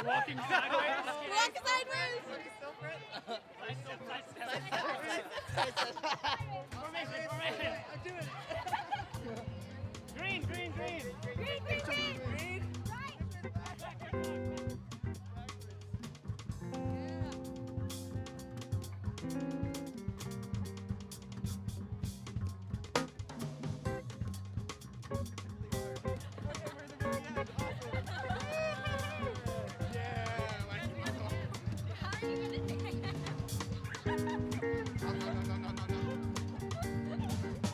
Walking sideways. Walk sideways. Formation. I'm doing it. Green. Green. Right. No.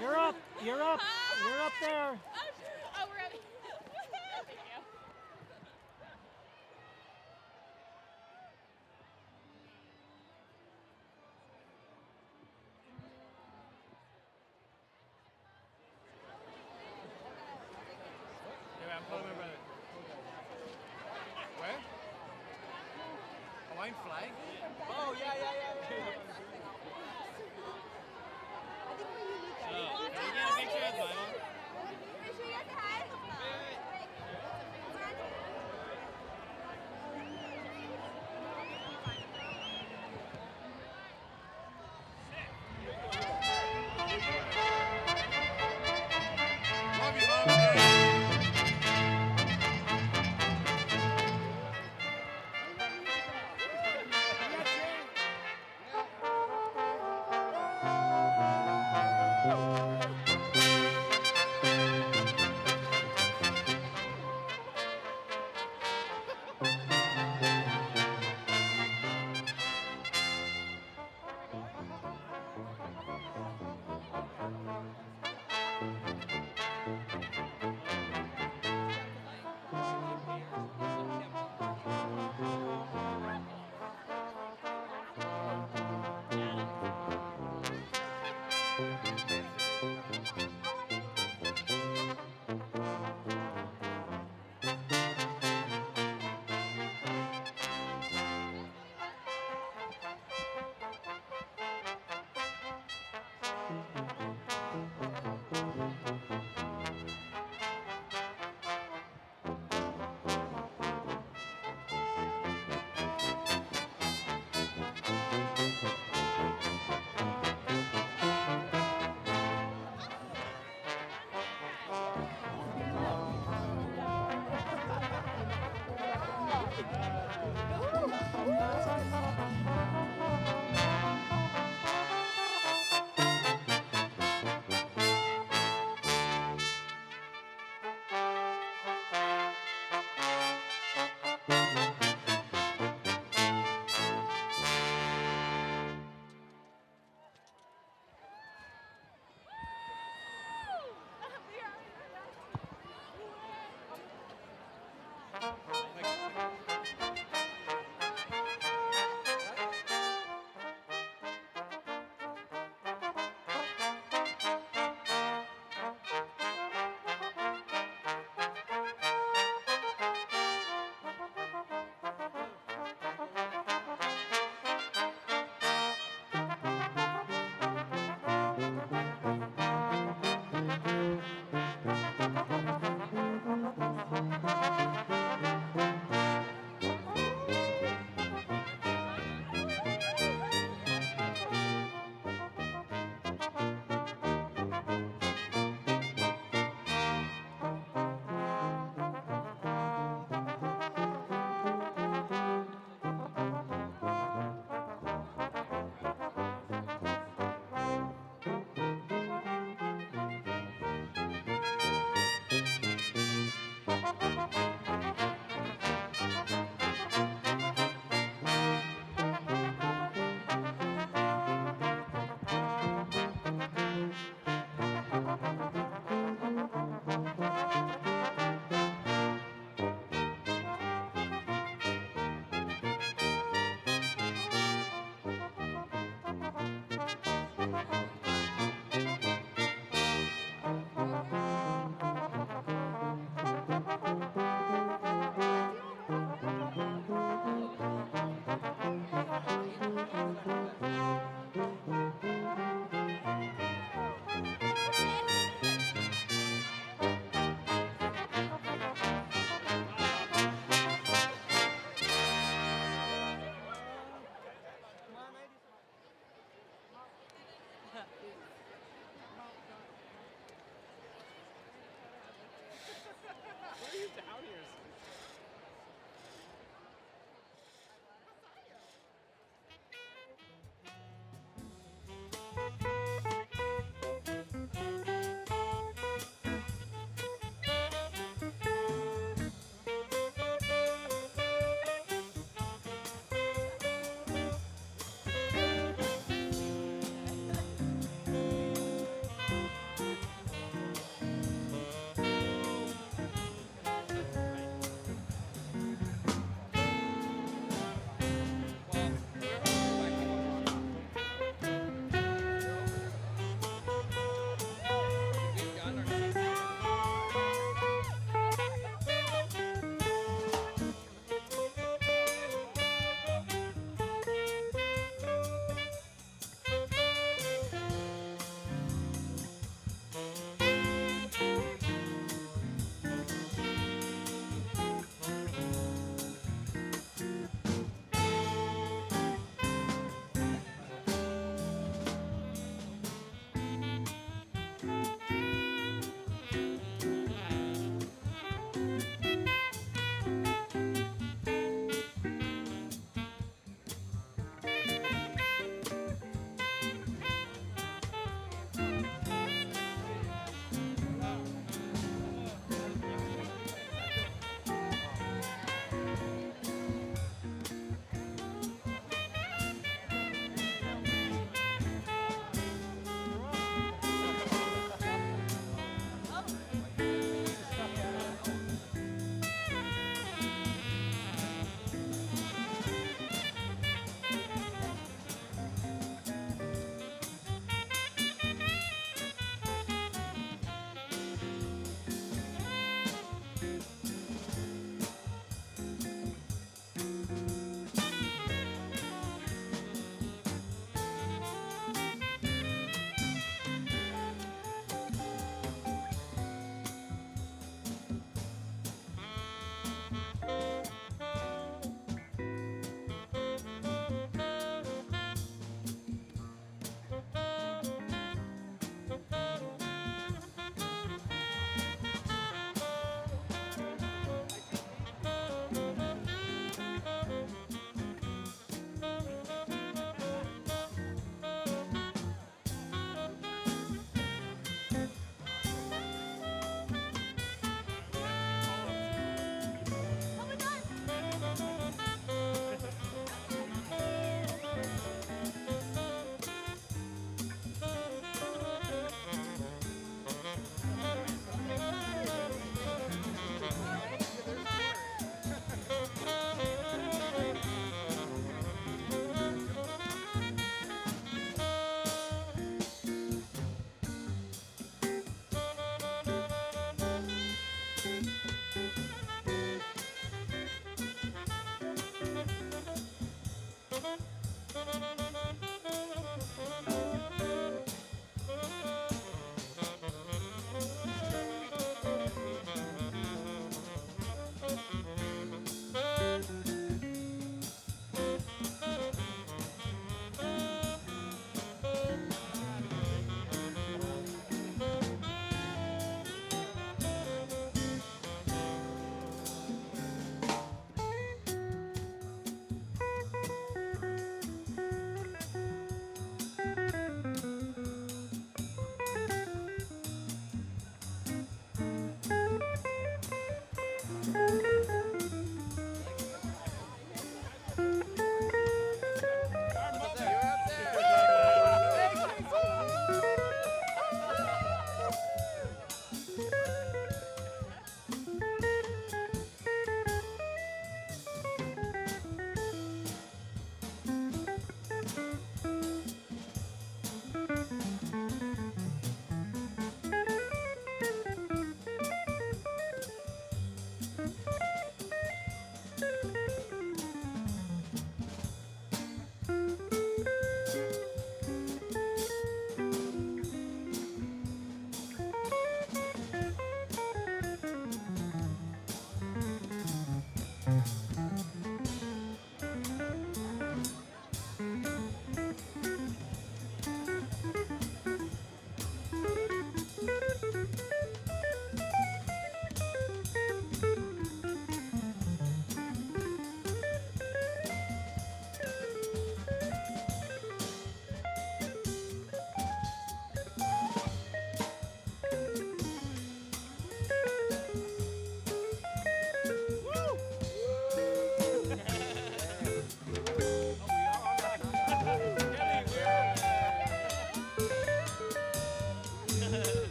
You're up. You're up. You're up there. Oh, we're ready. Thank you. Yeah, I'm calling my brother. Where? Hawaiian flag? Oh, yeah. Love you, Mom.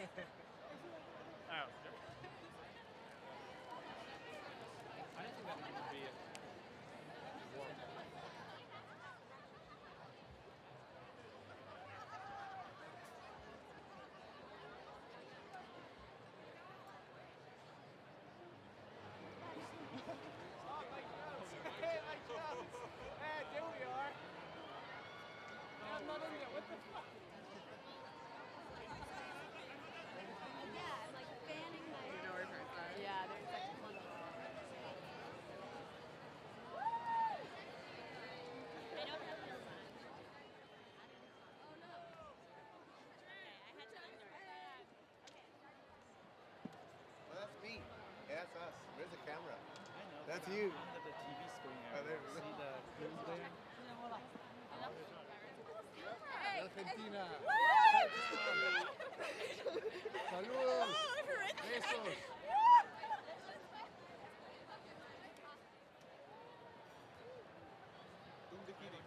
Oh. I don't think that would be it. Hey, there we are. I'm not in there. What the fuck? Yeah, I'm like fanning my. You know where her friends are? Yeah, there's like one of them. I don't have heels on. Oh no. Okay, I had to unlearn that. Okay. Well, that's me. Yeah, that's us. Where's the camera? I know. That's but you. I'm under the TV screen Oh, area. there we go. See the clues there? Argentina. Oh, Saludos. Besos. Un bikini.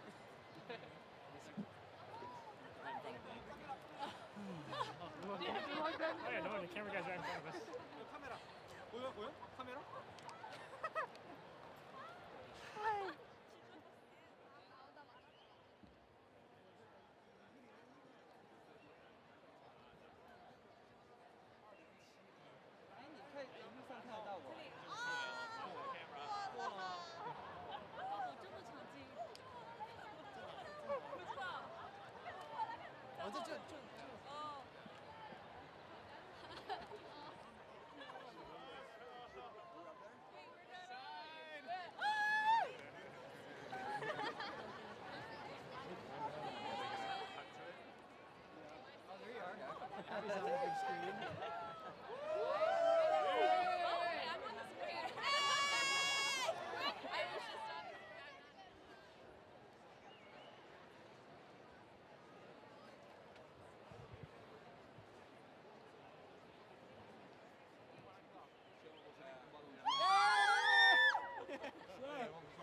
Oh yeah, no, the camera guy's right in front of us. 카메라. 보여? 보여? 카메라? Abby's on the big screen. I'm on the screen.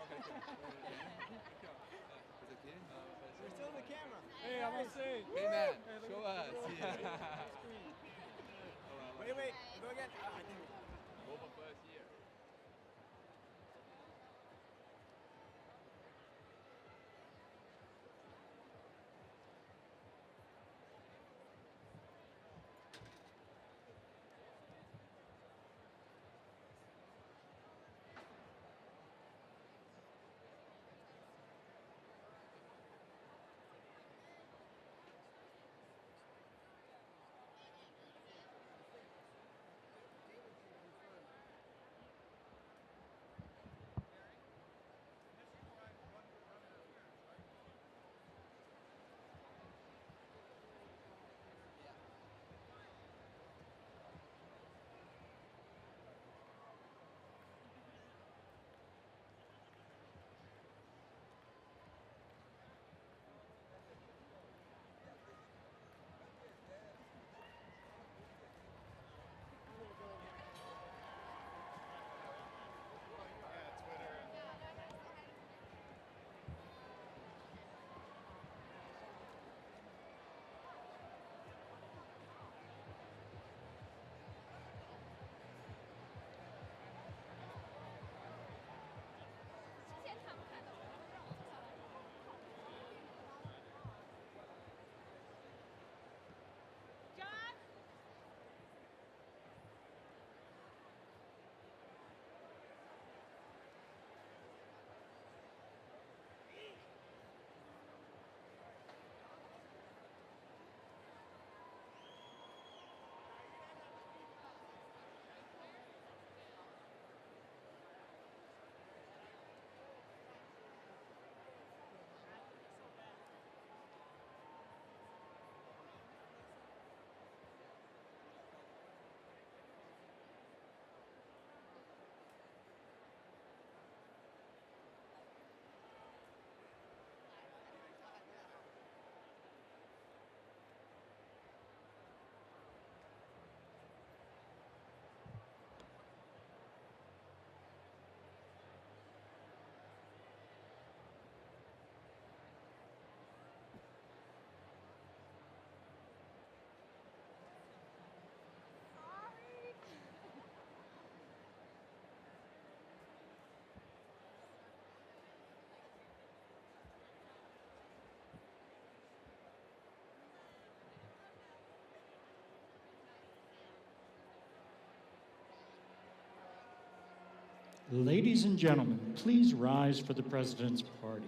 I was just on the screen. We're still in the camera. Hey, I'm on stage. Hey man, show us. Wait. Go again. Over first year. Ladies and gentlemen, please rise for the President's party.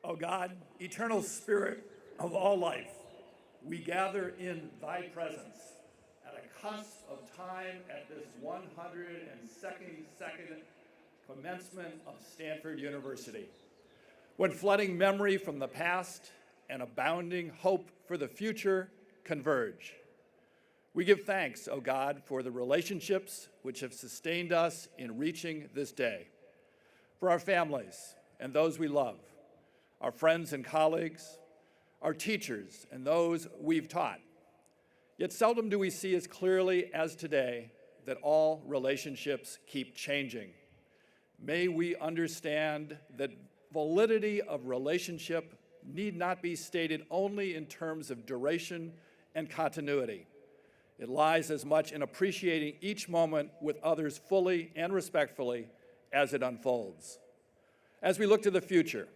O God, eternal Spirit of all life, we gather in thy presence at a cusp of time at this 122nd Commencement of Stanford University, when flooding memory from the past and abounding hope for the future converge. We give thanks, O God, for the relationships which have sustained us in reaching this day, for our families and those we love, our friends and colleagues, our teachers and those we've taught. Yet seldom do we see as clearly as today that all relationships keep changing. May we understand that validity of relationship need not be stated only in terms of duration and continuity. It lies as much in appreciating each moment with others fully and respectfully as it unfolds. As we look to the future,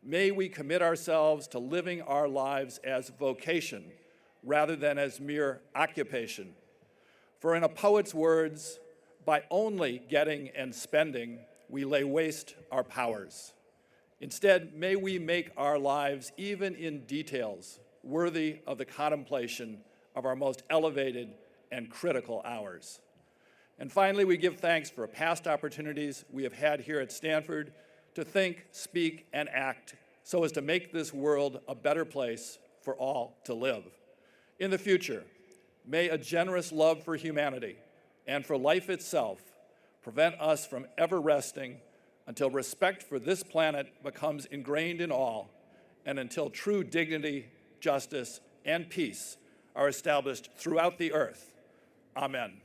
may we commit ourselves to living our lives as vocation rather than as mere occupation. For in a poet's words, by only getting and spending, we lay waste our powers. Instead, may we make our lives, even in details, worthy of the contemplation of our most elevated and critical hours. And finally, we give thanks for past opportunities we have had here at Stanford to think, speak, and act so as to make this world a better place for all to live. In the future, may a generous love for humanity and for life itself prevent us from ever resting until respect for this planet becomes ingrained in all, and until true dignity, justice, and peace are established throughout the earth. Amen.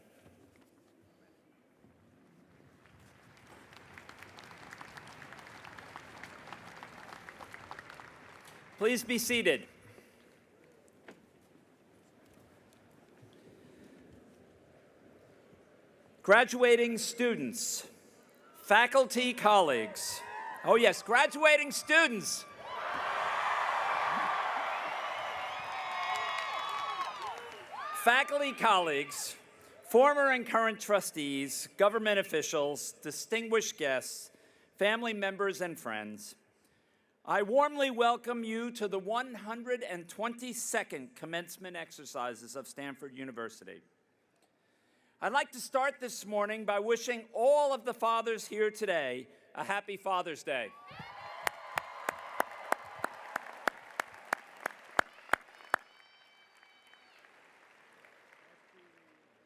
Please be seated. Graduating students, faculty, colleagues. Oh yes, graduating students. Faculty, colleagues, former and current trustees, government officials, distinguished guests, family members, and friends. I warmly welcome you to the 122nd Commencement exercises of Stanford University. I'd like to start this morning by wishing all of the fathers here today a happy Father's Day.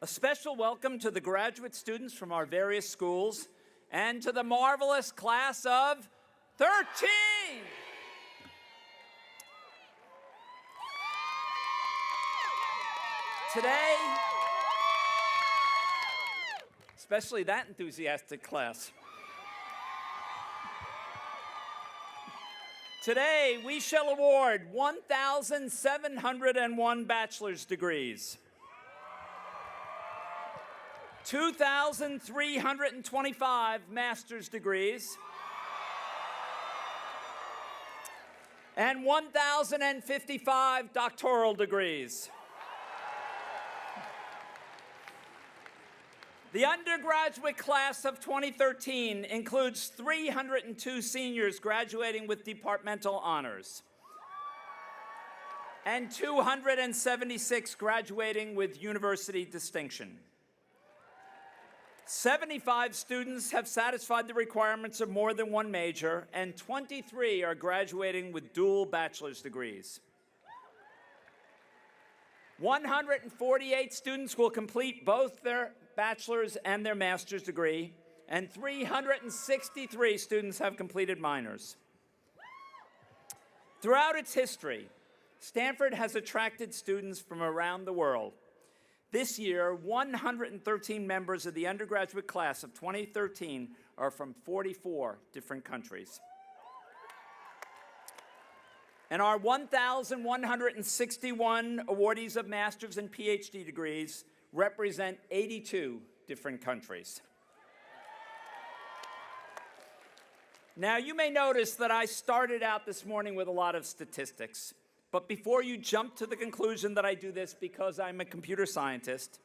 A special welcome to the graduate students from our various schools and to the marvelous class of 13. Today, especially that enthusiastic class. Today, we shall award 1,701 bachelor's degrees, 2,325 master's degrees, and 1,055 doctoral degrees. The undergraduate class of 2013 includes 302 seniors graduating with departmental honors and 276 graduating with university distinction. 75 students have satisfied the requirements of more than one major, and 23 are graduating with dual bachelor's degrees. 148 students will complete both their bachelor's and their master's degree, and 363 students have completed minors. Throughout its history, Stanford has attracted students from around the world. This year, 113 members of the undergraduate class of 2013 are from 44 different countries. And our 1,161 awardees of master's and PhD degrees represent 82 different countries. Now, you may notice that I started out this morning with a lot of statistics. But before you jump to the conclusion that I do this because I'm a computer scientist,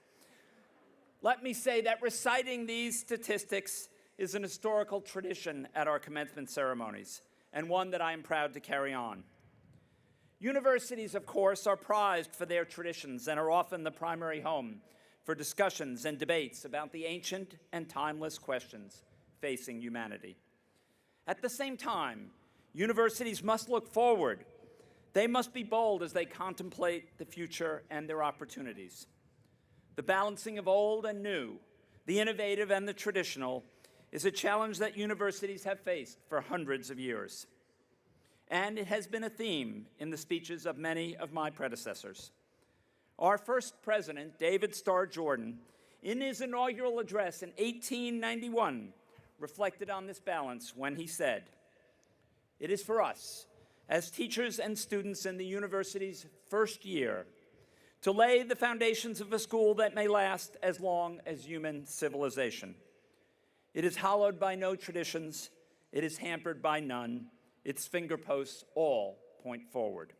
let me say that reciting these statistics is an historical tradition at our commencement ceremonies, and one that I am proud to carry on. Universities, of course, are prized for their traditions and are often the primary home for discussions and debates about the ancient and timeless questions facing humanity. At the same time, universities must look forward. They must be bold as they contemplate the future and their opportunities. The balancing of old and new, the innovative and the traditional, is a challenge that universities have faced for hundreds of years. And it has been a theme in the speeches of many of my predecessors. Our first president, David Starr Jordan, in his inaugural address in 1891, reflected on this balance when he said, "It is for us, as teachers and students in the university's first year, to lay the foundations of a school that may last as long as human civilization. It is hallowed by no traditions, it is hampered by none, its fingerposts all point forward."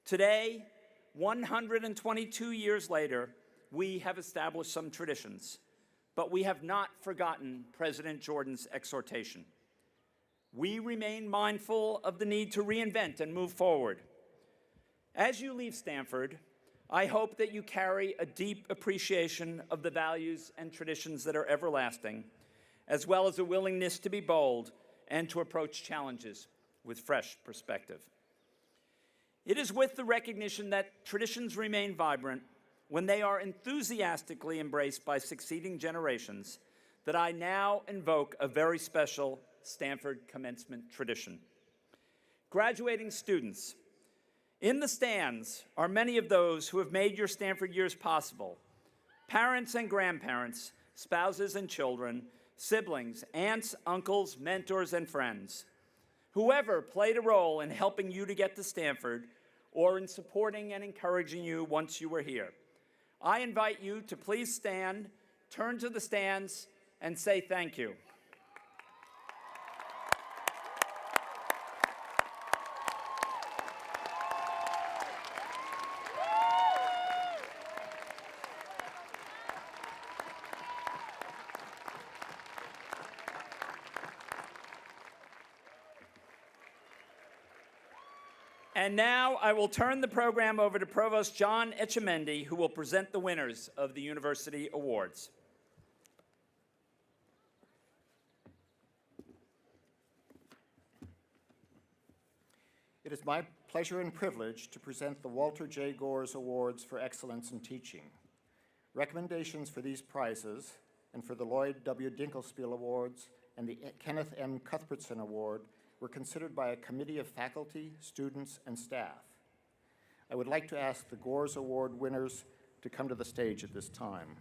Today, 122 years later, we have established some traditions, but we have not forgotten President Jordan's exhortation. We remain mindful of the need to reinvent and move forward. As you leave Stanford, I hope that you carry a deep appreciation of the values and traditions that are everlasting, as well as a willingness to be bold and to approach challenges with fresh perspective. It is with the recognition that traditions remain vibrant when they are enthusiastically embraced by succeeding generations that I now invoke a very special Stanford commencement tradition. Graduating students, in the stands are many of those who have made your Stanford years possible. Parents and grandparents, spouses and children, siblings, aunts, uncles, mentors, and friends. Whoever played a role in helping you to get to Stanford or in supporting and encouraging you once you were here. I invite you to please stand, turn to the stands, and say thank you. And now I will turn the program over to Provost John Etchemendy, who will present the winners of the University Awards. It is my pleasure and privilege to present the Walter J. Gores Awards for Excellence in Teaching. Recommendations for these prizes and for the Lloyd W. Dinkelspiel Awards and the Kenneth M. Cuthbertson Award were considered by a committee of faculty, students, and staff. I would like to ask the Gores Award winners to come to the stage at this time.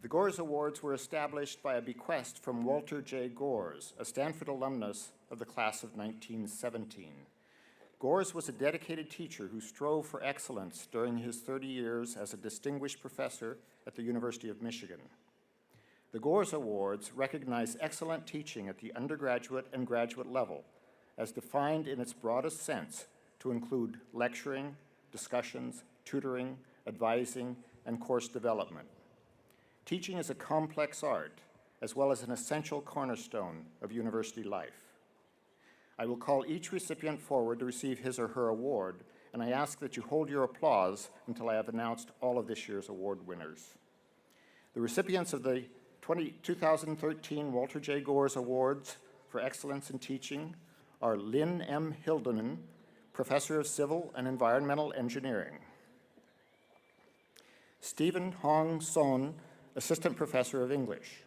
The Gores Awards were established by a bequest from Walter J. Gores, a Stanford alumnus of the class of 1917. Gores was a dedicated teacher who strove for excellence during his 30 years as a distinguished professor at the University of Michigan. The Gores Awards recognize excellent teaching at the undergraduate and graduate level, as defined in its broadest sense to include lecturing, discussions, tutoring, advising, and course development. Teaching is a complex art, as well as an essential cornerstone of university life. I will call each recipient forward to receive his or her award, and I ask that you hold your applause until I have announced all of this year's award winners. The recipients of the 2013 Walter J. Gores Awards for Excellence in Teaching are Lynn M. Hildeman, Professor of Civil and Environmental Engineering; Stephen Hong Son, Assistant Professor of English;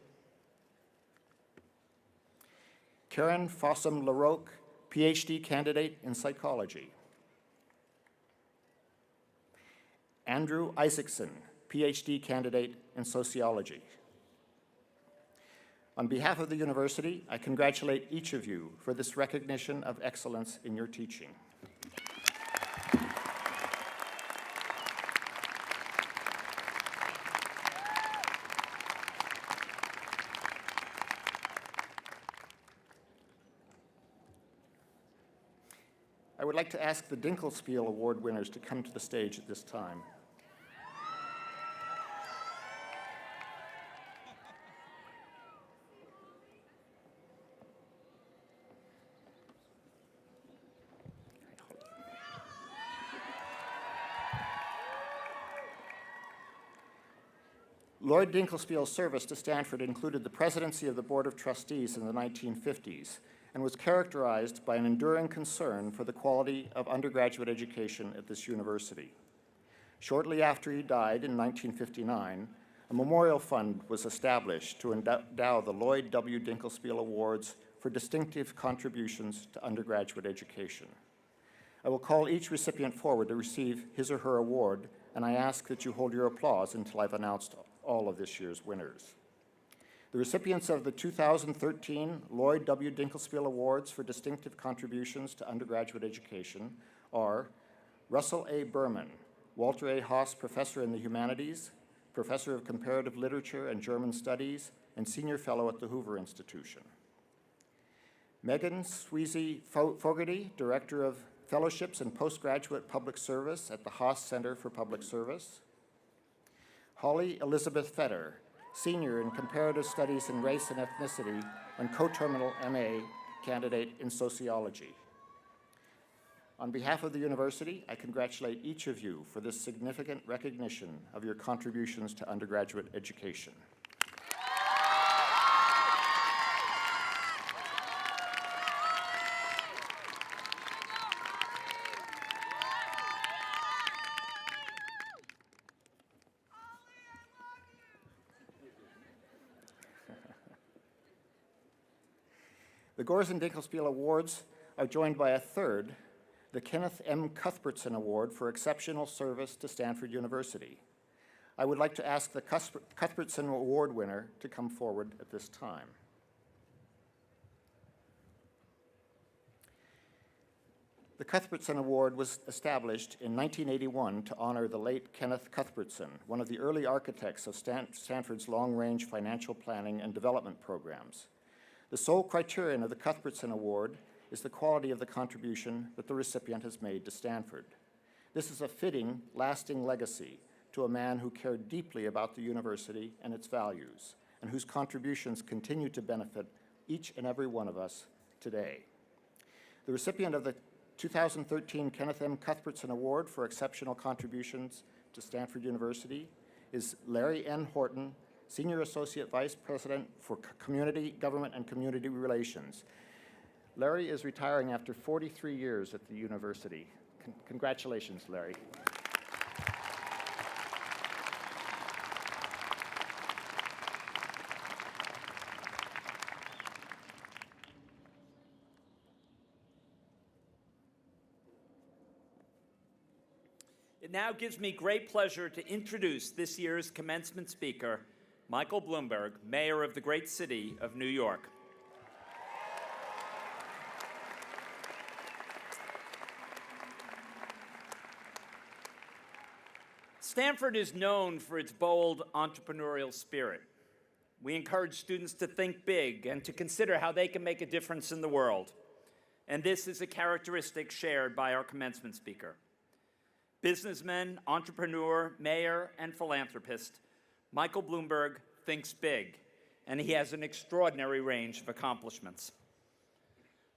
Karen Fossum-LaRocque, PhD candidate in psychology; Andrew Isaacson, PhD candidate in sociology. On behalf of the university, I congratulate each of you for this recognition of excellence in your teaching. I would like to ask the Dinkelspiel Award winners to come to the stage at this time. Lloyd Dinkelspiel's service to Stanford included the presidency of the Board of Trustees in the 1950s and was characterized by an enduring concern for the quality of undergraduate education at this university. Shortly after he died in 1959, a memorial fund was established to endow the Lloyd W. Dinkelspiel Awards for distinctive contributions to undergraduate education. I will call each recipient forward to receive his or her award, and I ask that you hold your applause until I've announced all of this year's winners. The recipients of the 2013 Lloyd W. Dinkelspiel Awards for distinctive contributions to undergraduate education are Russell A. Berman, Walter A. Haas Professor in the Humanities, Professor of Comparative Literature and German Studies, and Senior Fellow at the Hoover Institution; Megan Sweezy Fogarty, Director of Fellowships and Postgraduate Public Service at the Haas Center for Public Service; Holly Elizabeth Fetter, Senior in Comparative Studies in Race and Ethnicity and co-terminal MA candidate in Sociology. On behalf of the university, I congratulate each of you for this significant recognition of your contributions to undergraduate education. The Gores and Dinkelspiel Awards are joined by a third, the Kenneth M. Cuthbertson Award for Exceptional Service to Stanford University. I would like to ask the Cuthbertson Award winner to come forward at this time. The Cuthbertson Award was established in 1981 to honor the late Kenneth Cuthbertson, one of the early architects of Stanford's long-range financial planning and development programs. The sole criterion of the Cuthbertson Award is the quality of the contribution that the recipient has made to Stanford. This is a fitting, lasting legacy to a man who cared deeply about the university and its values, and whose contributions continue to benefit each and every one of us today. The recipient of the 2013 Kenneth M. Cuthbertson Award for Exceptional Contributions to Stanford University is Larry N. Horton, Senior Associate Vice President for Community Government and Community Relations. Larry is retiring after 43 years at the university. Congratulations, Larry. It now gives me great pleasure to introduce this year's commencement speaker, Michael Bloomberg, Mayor of the great city of New York. Stanford is known for its bold entrepreneurial spirit. We encourage students to think big and to consider how they can make a difference in the world. And this is a characteristic shared by our commencement speaker. Businessman, entrepreneur, mayor, and philanthropist, Michael Bloomberg thinks big, and he has an extraordinary range of accomplishments.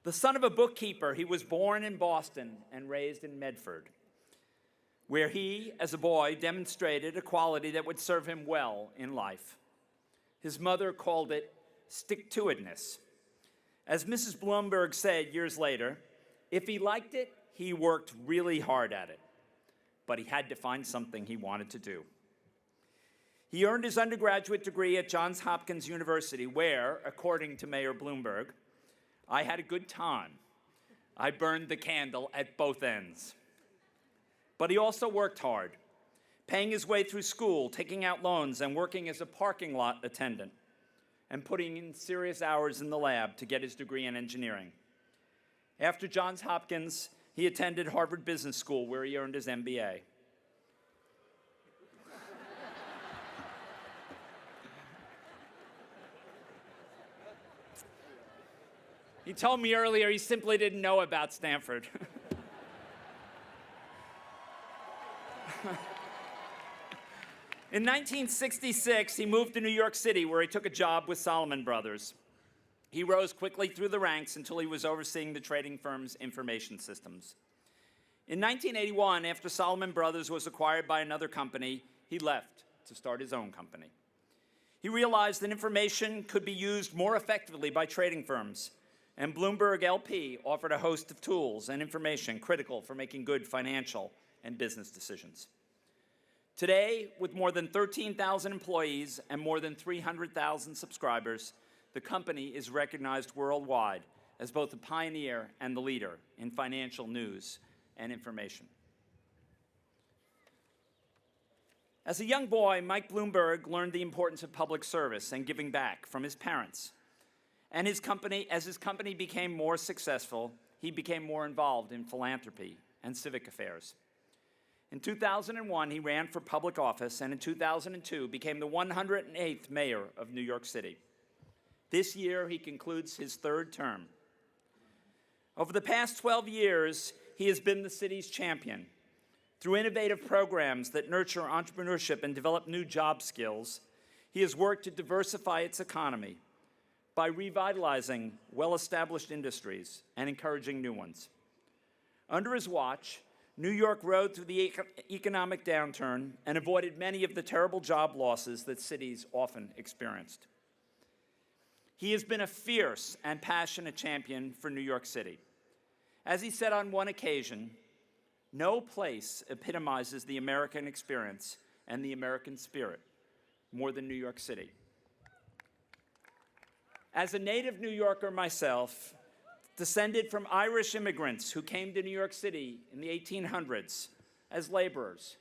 The son of a bookkeeper, he was born in Boston and raised in Medford, where he, as a boy, demonstrated a quality that would serve him well in life. His mother called it stick-to-itness. As Mrs. Bloomberg said years later, if he liked it, he worked really hard at it. But he had to find something he wanted to do. He earned his undergraduate degree at Johns Hopkins University, where, according to Mayor Bloomberg, I had a good time. I burned the candle at both ends. But he also worked hard, paying his way through school, taking out loans, and working as a parking lot attendant, and putting in serious hours in the lab to get his degree in engineering. After Johns Hopkins, he attended Harvard Business School, where he earned his MBA. He told me earlier he simply didn't know about Stanford. In 1966, he moved to New York City, where he took a job with Salomon Brothers. He rose quickly through the ranks until he was overseeing the trading firm's information systems. In 1981, after Salomon Brothers was acquired by another company, he left to start his own company. He realized that information could be used more effectively by trading firms, and Bloomberg LP offered a host of tools and information critical for making good financial and business decisions. Today, with more than 13,000 employees and more than 300,000 subscribers, the company is recognized worldwide as both the pioneer and the leader in financial news and information. As a young boy, Mike Bloomberg learned the importance of public service and giving back from his parents. And as his company became more successful, he became more involved in philanthropy and civic affairs. In 2001, he ran for public office, and in 2002 became the 108th mayor of New York City. This year, he concludes his third term. Over the past 12 years, he has been the city's champion. Through innovative programs that nurture entrepreneurship and develop new job skills, he has worked to diversify its economy by revitalizing well-established industries and encouraging new ones. Under his watch, New York rode through the economic downturn and avoided many of the terrible job losses that cities often experienced. He has been a fierce and passionate champion for New York City. As he said on one occasion, no place epitomizes the American experience and the American spirit more than New York City. As a native New Yorker myself, descended from Irish immigrants who came to New York City in the 1800s as laborers,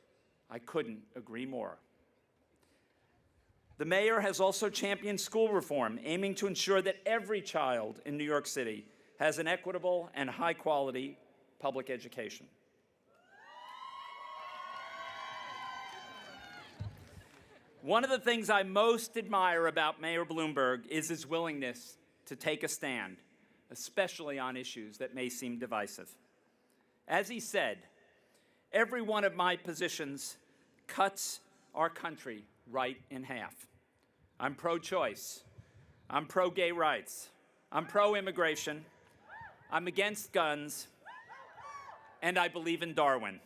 I couldn't agree more. The mayor has also championed school reform, aiming to ensure that every child in New York City has an equitable and high-quality public education. One of the things I most admire about Mayor Bloomberg is his willingness to take a stand, especially on issues that may seem divisive. As he said, Every one of my positions cuts our country right in half. I'm pro-choice. I'm pro-gay rights. I'm pro-immigration. I'm against guns. And I believe in Darwin.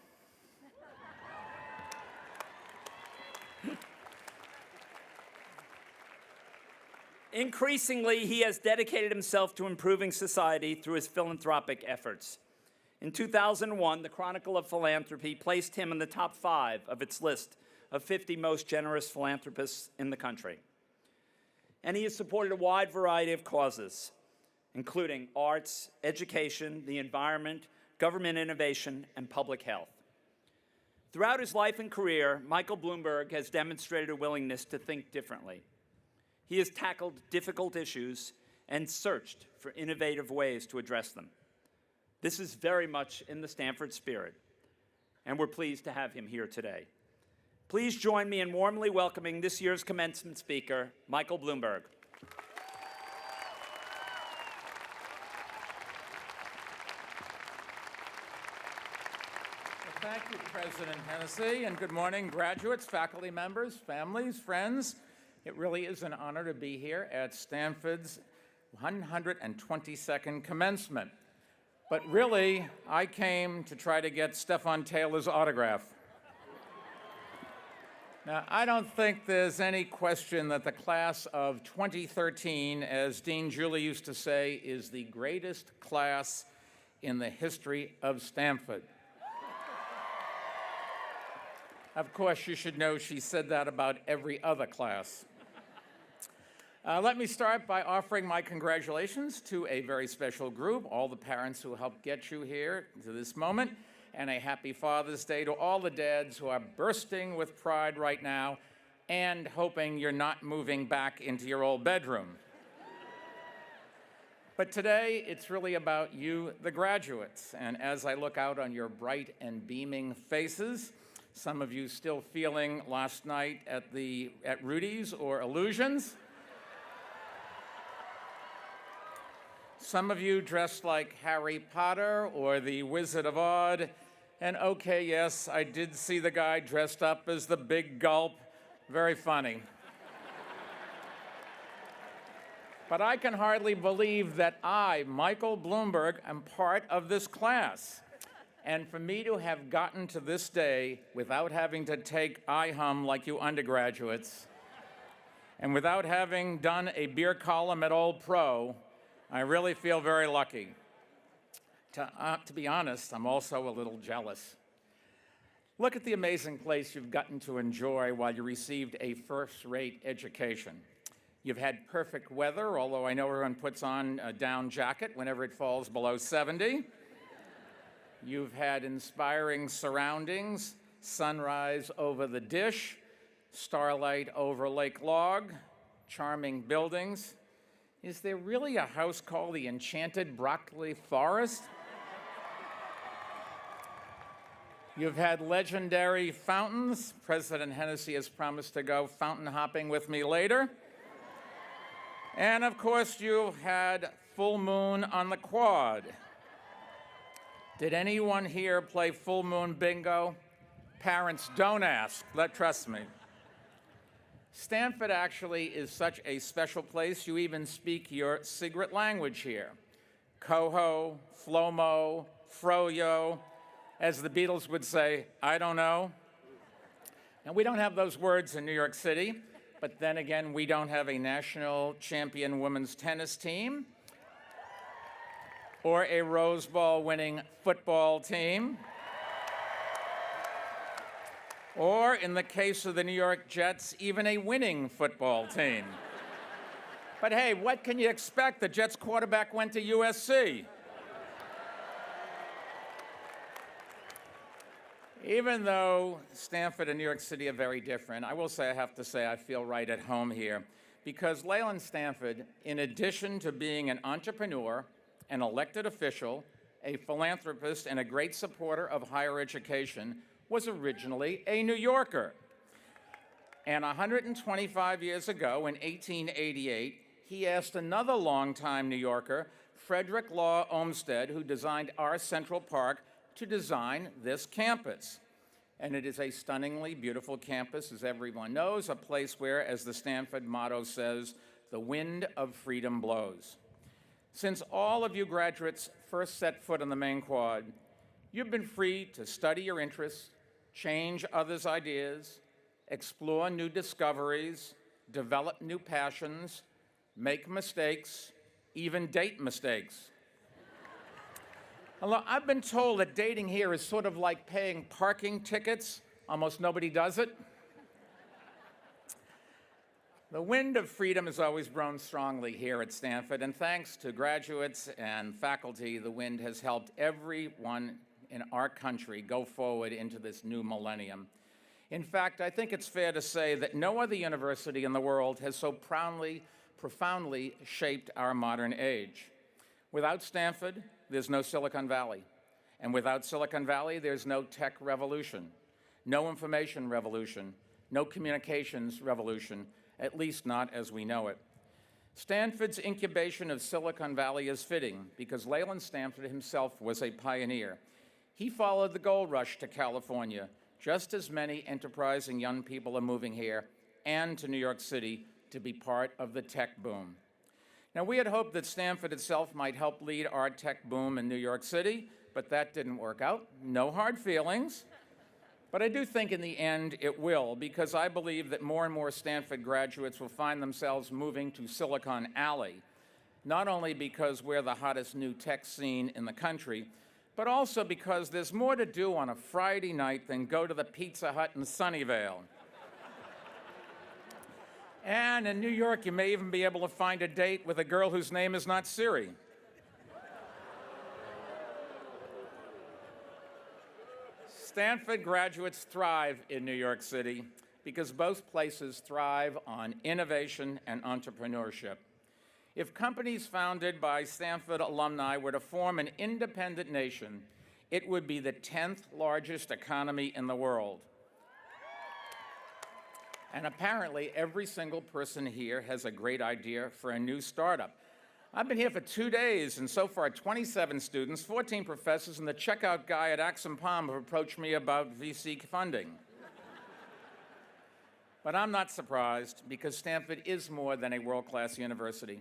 Increasingly, he has dedicated himself to improving society through his philanthropic efforts. In 2001, the Chronicle of Philanthropy placed him in the top 5 of its list of 50 most generous philanthropists in the country. And he has supported a wide variety of causes, including arts, education, the environment, government innovation, and public health. Throughout his life and career, Michael Bloomberg has demonstrated a willingness to think differently. He has tackled difficult issues and searched for innovative ways to address them. This is very much in the Stanford spirit, and we're pleased to have him here today. Please join me in warmly welcoming this year's commencement speaker, Michael Bloomberg. Thank you, President Hennessy, and good morning, graduates, faculty members, families, friends. It really is an honor to be here at Stanford's 122nd Commencement. But really, I came to try to get Stephan Taylor's autograph. Now, I don't think there's any question that the class of 2013, as Dean Julie used to say, is the greatest class in the history of Stanford. Of course, you should know she said that about every other class. Let me start by offering my congratulations to a very special group, all the parents who helped get you here to this moment, and a happy Father's Day to all the dads who are bursting with pride right now and hoping you're not moving back into your old bedroom. But today, it's really about you, the graduates, and as I look out on your bright and beaming faces, some of you still feeling last night at Rudy's or Illusions. Some of you dressed like Harry Potter or the Wizard of Oz. And okay, yes, I did see the guy dressed up as the Big Gulp. Very funny. But I can hardly believe that I, Michael Bloomberg, am part of this class. And for me to have gotten to this day without having to take IHUM like you undergraduates, and without having done a beer column at Old Pro, I really feel very lucky. To be honest, I'm also a little jealous. Look at the amazing place you've gotten to enjoy while you received a first-rate education. You've had perfect weather, although I know everyone puts on a down jacket whenever it falls below 70. You've had inspiring surroundings, sunrise over the dish, starlight over Lake Log, charming buildings. Is there really a house called the Enchanted Broccoli Forest? You've had legendary fountains. President Hennessy has promised to go fountain hopping with me later. And of course, you've had full moon on the quad. Did anyone here play full moon bingo? Parents, don't ask. Trust me. Stanford actually is such a special place, you even speak your secret language here. Coho, Flomo, Froyo, as the Beatles would say, I don't know. And we don't have those words in New York City, but then again, we don't have a national champion women's tennis team or a Rose Bowl winning football team. Or, in the case of the New York Jets, even a winning football team. But hey, what can you expect? The Jets quarterback went to USC. Even though Stanford and New York City are very different, I will say, I have to say, I feel right at home here. Because Leland Stanford, in addition to being an entrepreneur, an elected official, a philanthropist, and a great supporter of higher education, was originally a New Yorker. And 125 years ago, in 1888, he asked another longtime New Yorker, Frederick Law Olmsted, who designed our Central Park, to design this campus. And it is a stunningly beautiful campus, as everyone knows, a place where, as the Stanford motto says, the wind of freedom blows. Since all of you graduates first set foot on the main quad, you've been free to study your interests, change others' ideas, explore new discoveries, develop new passions, make mistakes, even date mistakes. Although I've been told that dating here is sort of like paying parking tickets. Almost nobody does it. The wind of freedom has always blown strongly here at Stanford, and thanks to graduates and faculty, the wind has helped everyone in our country go forward into this new millennium. In fact, I think it's fair to say that no other university in the world has so profoundly shaped our modern age. Without Stanford, there's no Silicon Valley. And without Silicon Valley, there's no tech revolution, no information revolution, no communications revolution, at least not as we know it. Stanford's incubation of Silicon Valley is fitting because Leland Stanford himself was a pioneer. He followed the gold rush to California, just as many enterprising young people are moving here and to New York City to be part of the tech boom. Now, we had hoped that Stanford itself might help lead our tech boom in New York City, but that didn't work out. No hard feelings. But I do think in the end it will, because I believe that more and more Stanford graduates will find themselves moving to Silicon Alley, not only because we're the hottest new tech scene in the country, but also because there's more to do on a Friday night than go to the Pizza Hut in Sunnyvale. And in New York, you may even be able to find a date with a girl whose name is not Siri. Stanford graduates thrive in New York City because both places thrive on innovation and entrepreneurship. If companies founded by Stanford alumni were to form an independent nation, it would be the 10th largest economy in the world. And apparently, every single person here has a great idea for a new startup. I've been here for 2 days, and so far 27 students, 14 professors, and the checkout guy at Axon Palm have approached me about VC funding. But I'm not surprised, because Stanford is more than a world-class university.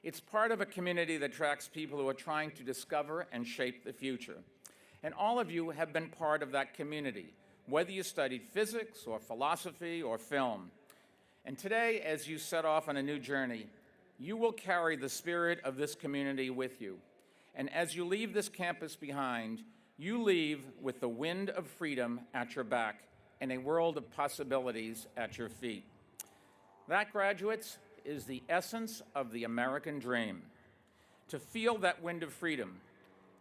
It's part of a community that attracts people who are trying to discover and shape the future. And all of you have been part of that community, whether you studied physics or philosophy or film. And today, as you set off on a new journey, you will carry the spirit of this community with you. And as you leave this campus behind, you leave with the wind of freedom at your back and a world of possibilities at your feet. That, graduates, is the essence of the American dream. To feel that wind of freedom,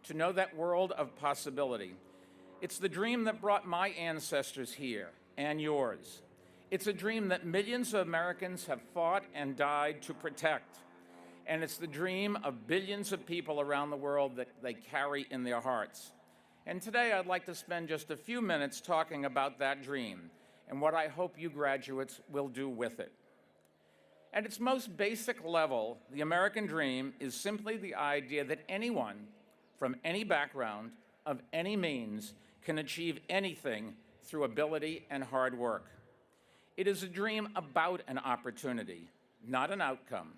to know that world of possibility. It's the dream that brought my ancestors here, and yours. It's a dream that millions of Americans have fought and died to protect. And it's the dream of billions of people around the world that they carry in their hearts. And today I'd like to spend just a few minutes talking about that dream and what I hope you graduates will do with it. At its most basic level, the American dream is simply the idea that anyone from any background, of any means, can achieve anything through ability and hard work. It is a dream about an opportunity, not an outcome.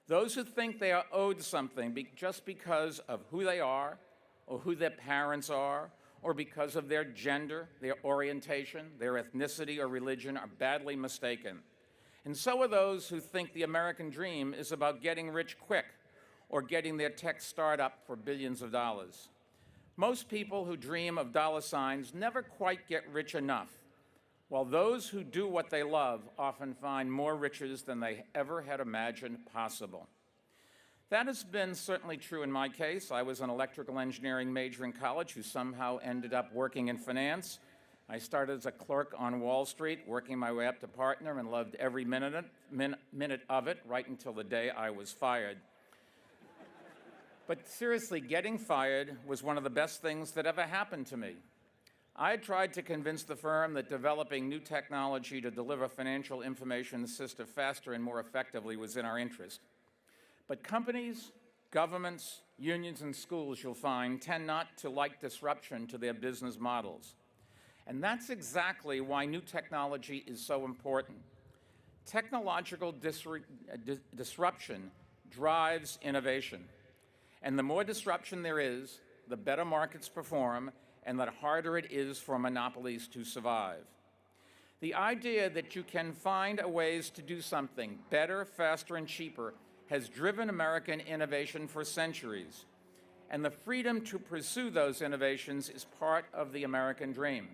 Those who think they are owed something just because of who they are, or who their parents are, or because of their gender, their orientation, their ethnicity, or religion are badly mistaken. And so are those who think the American dream is about getting rich quick or getting their tech startup for billions of dollars. Most people who dream of dollar signs never quite get rich enough, while those who do what they love often find more riches than they ever had imagined possible. That has been certainly true in my case. I was an electrical engineering major in college who somehow ended up working in finance. I started as a clerk on Wall Street, working my way up to partner, and loved every minute of it, right until the day I was fired. But seriously, getting fired was one of the best things that ever happened to me. I had tried to convince the firm that developing new technology to deliver financial information system faster and more effectively was in our interest. But companies, governments, unions, and schools, you'll find, tend not to like disruption to their business models. And that's exactly why new technology is so important. Technological disruption drives innovation. And the more disruption there is, the better markets perform, and the harder it is for monopolies to survive. The idea that you can find ways to do something better, faster, and cheaper has driven American innovation for centuries. And the freedom to pursue those innovations is part of the American dream.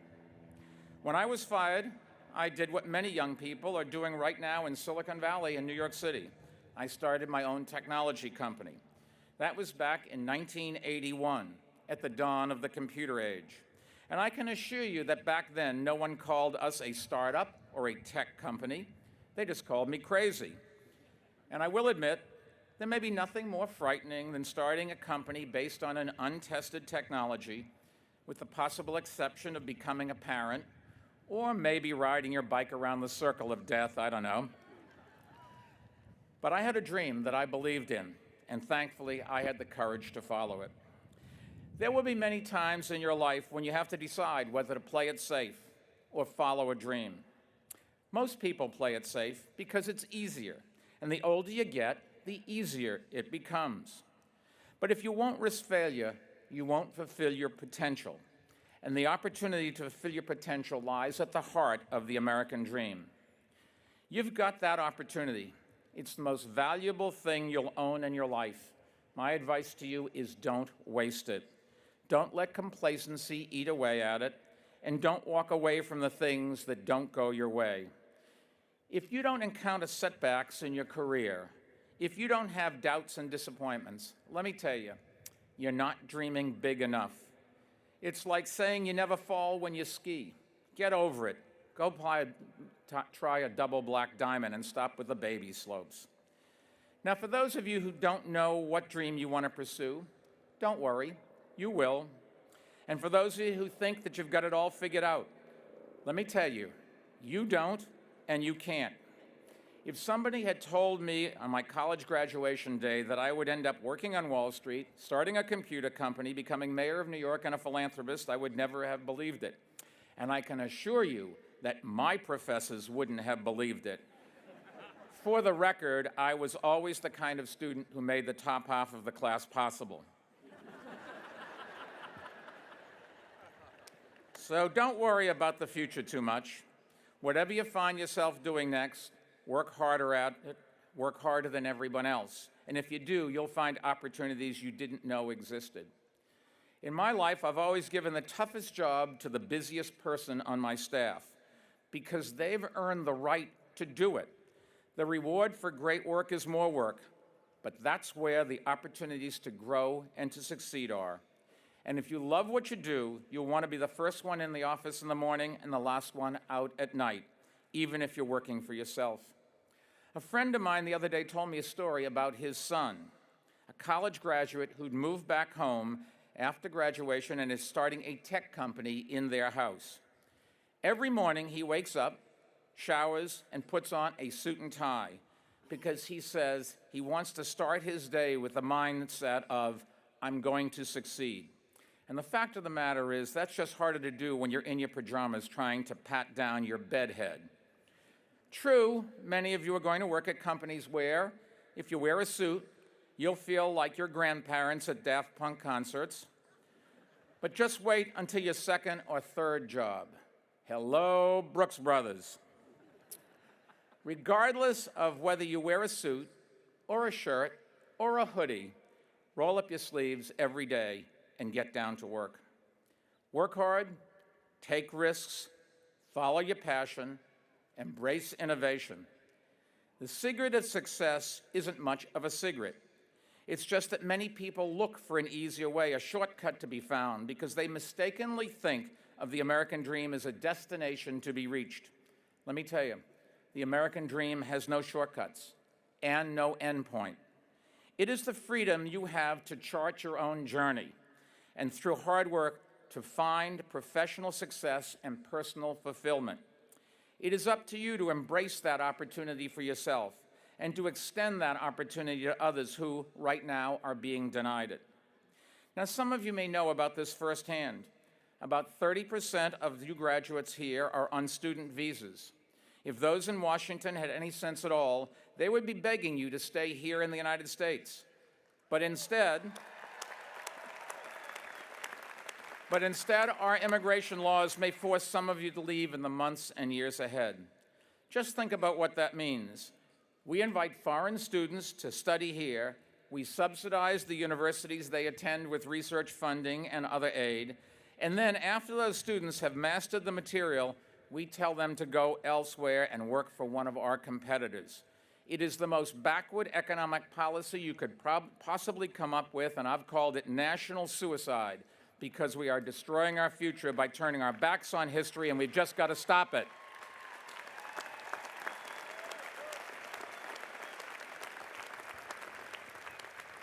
When I was fired, I did what many young people are doing right now in Silicon Valley and New York City. I started my own technology company. That was back in 1981, at the dawn of the computer age. And I can assure you that back then, no one called us a startup or a tech company. They just called me crazy. And I will admit, there may be nothing more frightening than starting a company based on an untested technology, with the possible exception of becoming a parent, or maybe riding your bike around the circle of death, I don't know. But I had a dream that I believed in, and thankfully I had the courage to follow it. There will be many times in your life when you have to decide whether to play it safe or follow a dream. Most people play it safe because it's easier, and the older you get, the easier it becomes. But if you won't risk failure, you won't fulfill your potential. And the opportunity to fulfill your potential lies at the heart of the American dream. You've got that opportunity. It's the most valuable thing you'll own in your life. My advice to you is don't waste it. Don't let complacency eat away at it, and don't walk away from the things that don't go your way. If you don't encounter setbacks in your career, if you don't have doubts and disappointments, let me tell you, you're not dreaming big enough. It's like saying you never fall when you ski. Get over it. Go try a double black diamond and stop with the baby slopes. Now, for those of you who don't know what dream you want to pursue, don't worry, you will. And for those of you who think that you've got it all figured out, let me tell you, you don't and you can't. If somebody had told me on my college graduation day that I would end up working on Wall Street, starting a computer company, becoming mayor of New York, and a philanthropist, I would never have believed it. And I can assure you that my professors wouldn't have believed it. For the record, I was always the kind of student who made the top half of the class possible. So don't worry about the future too much. Whatever you find yourself doing next, work harder at it, work harder than everyone else. And if you do, you'll find opportunities you didn't know existed. In my life, I've always given the toughest job to the busiest person on my staff because they've earned the right to do it. The reward for great work is more work, but that's where the opportunities to grow and to succeed are. And if you love what you do, you'll want to be the first one in the office in the morning and the last one out at night, even if you're working for yourself. A friend of mine the other day told me a story about his son, a college graduate who'd moved back home after graduation and is starting a tech company in their house. Every morning he wakes up, showers, and puts on a suit and tie because he says he wants to start his day with the mindset of, I'm going to succeed. And the fact of the matter is that's just harder to do when you're in your pajamas trying to pat down your bedhead. True, many of you are going to work at companies where, if you wear a suit, you'll feel like your grandparents at Daft Punk concerts. But just wait until your second or third job. Hello, Brooks Brothers. Regardless of whether you wear a suit or a shirt or a hoodie, roll up your sleeves every day and get down to work. Work hard, take risks, follow your passion, embrace innovation. The secret of success isn't much of a secret. It's just that many people look for an easier way, a shortcut to be found, because they mistakenly think of the American dream as a destination to be reached. Let me tell you, the American dream has no shortcuts and no endpoint. It is the freedom you have to chart your own journey and through hard work to find professional success and personal fulfillment. It is up to you to embrace that opportunity for yourself and to extend that opportunity to others who, right now, are being denied it. Now, some of you may know about this firsthand. About 30% of you graduates here are on student visas. If those in Washington had any sense at all, they would be begging you to stay here in the United States. But instead, our immigration laws may force some of you to leave in the months and years ahead. Just think about what that means. We invite foreign students to study here. We subsidize the universities they attend with research funding and other aid. And then after those students have mastered the material, we tell them to go elsewhere and work for one of our competitors. It is the most backward economic policy you could possibly come up with, and I've called it national suicide, because we are destroying our future by turning our backs on history, and we've just got to stop it.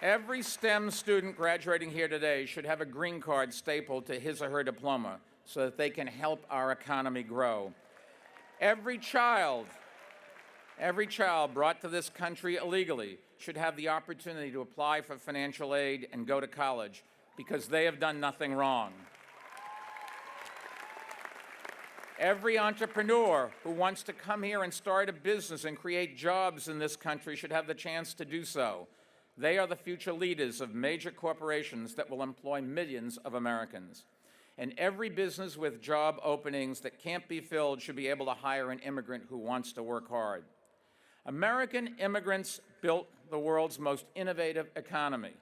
Every STEM student graduating here today should have a green card stapled to his or her diploma so that they can help our economy grow. Every child brought to this country illegally should have the opportunity to apply for financial aid and go to college because they have done nothing wrong. Every entrepreneur who wants to come here and start a business and create jobs in this country should have the chance to do so. They are the future leaders of major corporations that will employ millions of Americans. And every business with job openings that can't be filled should be able to hire an immigrant who wants to work hard. American immigrants built the world's most innovative economy,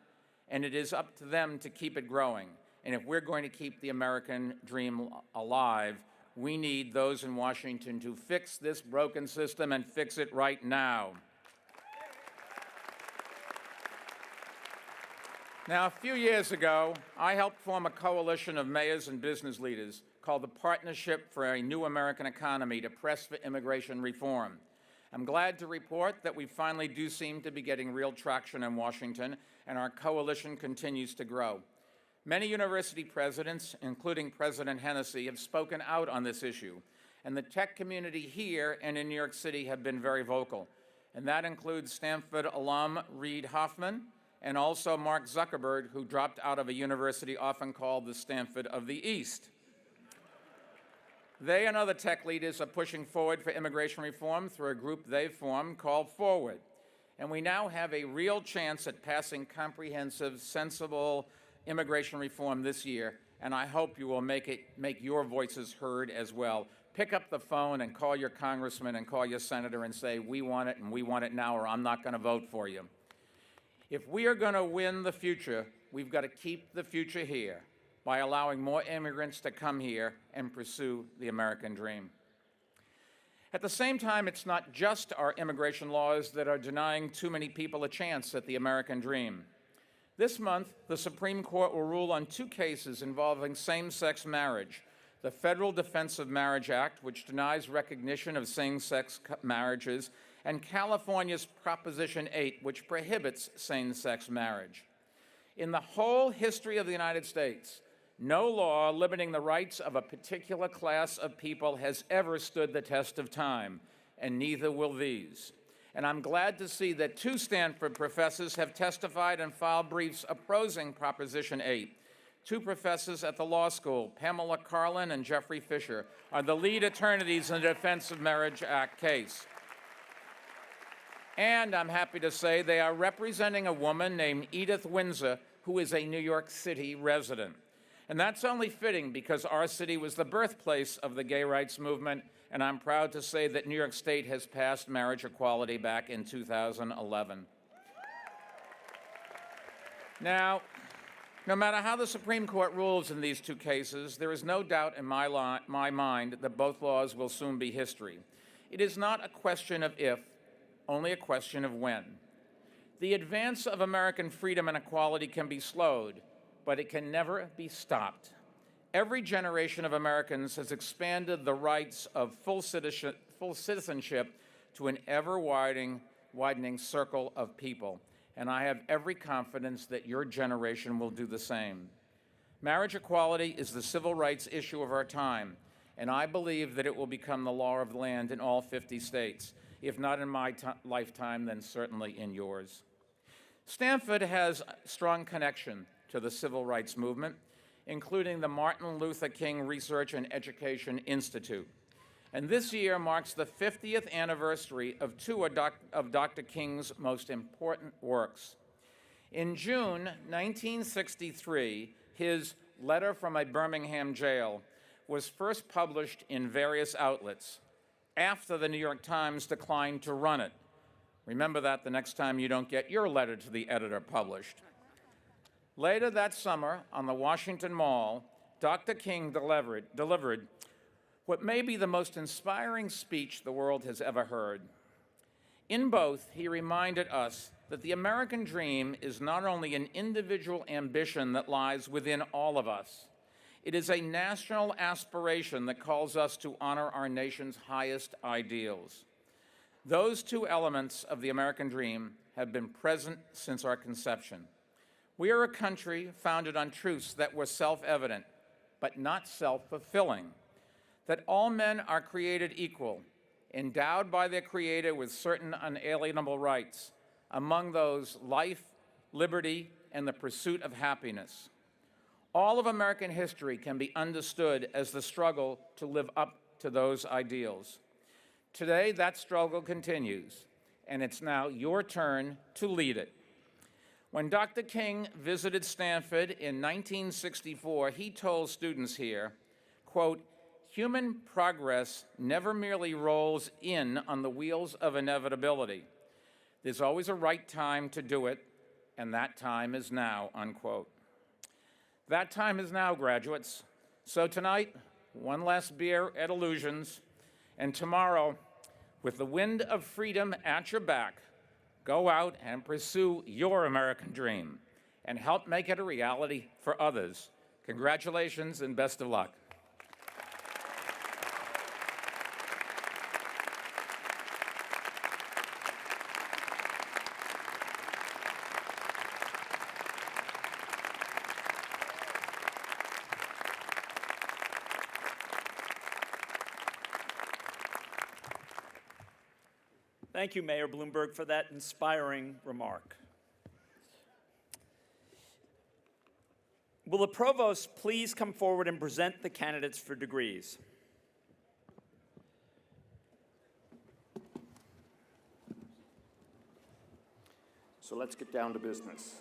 and it is up to them to keep it growing. And if we're going to keep the American dream alive, we need those in Washington to fix this broken system and fix it right now. Now, a few years ago, I helped form a coalition of mayors and business leaders called the Partnership for a New American Economy to press for immigration reform. I'm glad to report that we finally do seem to be getting real traction in Washington, and our coalition continues to grow. Many university presidents, including President Hennessy, have spoken out on this issue, and the tech community here and in New York City have been very vocal, and that includes Stanford alum Reid Hoffman, and also Mark Zuckerberg, who dropped out of a university often called the Stanford of the East. They and other tech leaders are pushing forward for immigration reform through a group they've formed called Forward. And we now have a real chance at passing comprehensive, sensible immigration reform this year, and I hope you will make your voices heard as well. Pick up the phone and call your congressman and call your senator and say, we want it and we want it now, or I'm not going to vote for you. If we are going to win the future, we've got to keep the future here by allowing more immigrants to come here and pursue the American dream. At the same time, it's not just our immigration laws that are denying too many people a chance at the American dream. This month, the Supreme Court will rule on two cases involving same-sex marriage: the Federal Defense of Marriage Act, which denies recognition of same-sex marriages, and California's Proposition 8, which prohibits same-sex marriage. In the whole history of the United States, no law limiting the rights of a particular class of people has ever stood the test of time, and neither will these. And I'm glad to see that two Stanford professors have testified and filed briefs opposing Proposition 8. Two professors at the law school, Pamela Karlan and Jeffrey Fisher, are the lead attorneys in the Defense of Marriage Act case. And I'm happy to say they are representing a woman named Edith Windsor, who is a New York City resident. And that's only fitting because our city was the birthplace of the gay rights movement, and I'm proud to say that New York State has passed marriage equality back in 2011. Now, no matter how the Supreme Court rules in these two cases, there is no doubt in my mind that both laws will soon be history. It is not a question of if, only a question of when. The advance of American freedom and equality can be slowed, but it can never be stopped. Every generation of Americans has expanded the rights of full citizenship to an ever-widening circle of people, and I have every confidence that your generation will do the same. Marriage equality is the civil rights issue of our time, and I believe that it will become the law of the land in all 50 states. If not in my lifetime, then certainly in yours. Stanford has a strong connection to the civil rights movement, including the Martin Luther King Research and Education Institute. And this year marks the 50th anniversary of two of Dr. King's most important works. In June 1963, his Letter from a Birmingham Jail was first published in various outlets after the New York Times declined to run it. Remember that the next time you don't get your letter to the editor published. Later that summer, on the Washington Mall, Dr. King delivered what may be the most inspiring speech the world has ever heard. In both, he reminded us that the American dream is not only an individual ambition that lies within all of us, it is a national aspiration that calls us to honor our nation's highest ideals. Those two elements of the American dream have been present since our conception. We are a country founded on truths that were self-evident, but not self-fulfilling, that all men are created equal, endowed by their Creator with certain unalienable rights, among those life, liberty, and the pursuit of happiness. All of American history can be understood as the struggle to live up to those ideals. Today, that struggle continues, and it's now your turn to lead it. When Dr. King visited Stanford in 1964, he told students here, quote, "Human progress never merely rolls in on the wheels of inevitability. There's always a right time to do it, and that time is now," unquote. That time is now, graduates. So tonight, one last beer at Illusions, and tomorrow, with the wind of freedom at your back, go out and pursue your American dream and help make it a reality for others. Congratulations and best of luck. Thank you, Mayor Bloomberg, for that inspiring remark. Will the Provost please come forward and present the candidates for degrees? So let's get down to business.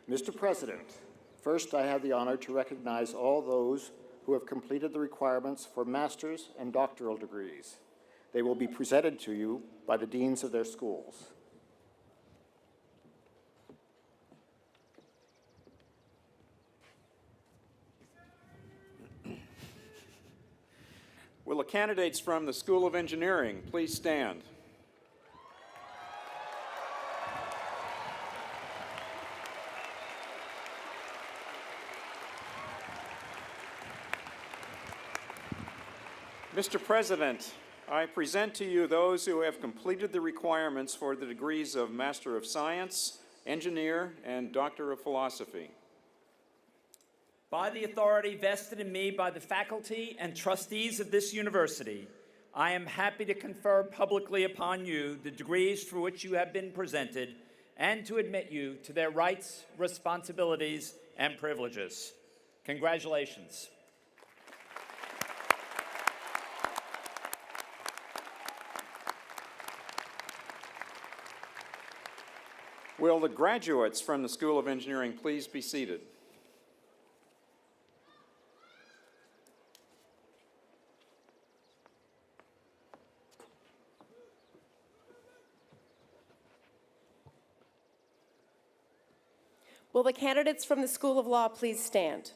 Mr. President, first I have the honor to recognize all those who have completed the requirements for master's and doctoral degrees. They will be presented to you by the deans of their schools. Will the candidates from the School of Engineering please stand? Mr. President, I present to you those who have completed the requirements for the degrees of Master of Science, Engineer, and Doctor of Philosophy. By the authority vested in me by the faculty and trustees of this university, I am happy to confer publicly upon you the degrees for which you have been presented and to admit you to their rights, responsibilities, and privileges. Congratulations. Will the graduates from the School of Engineering please be seated? Will the candidates from the School of Law please stand?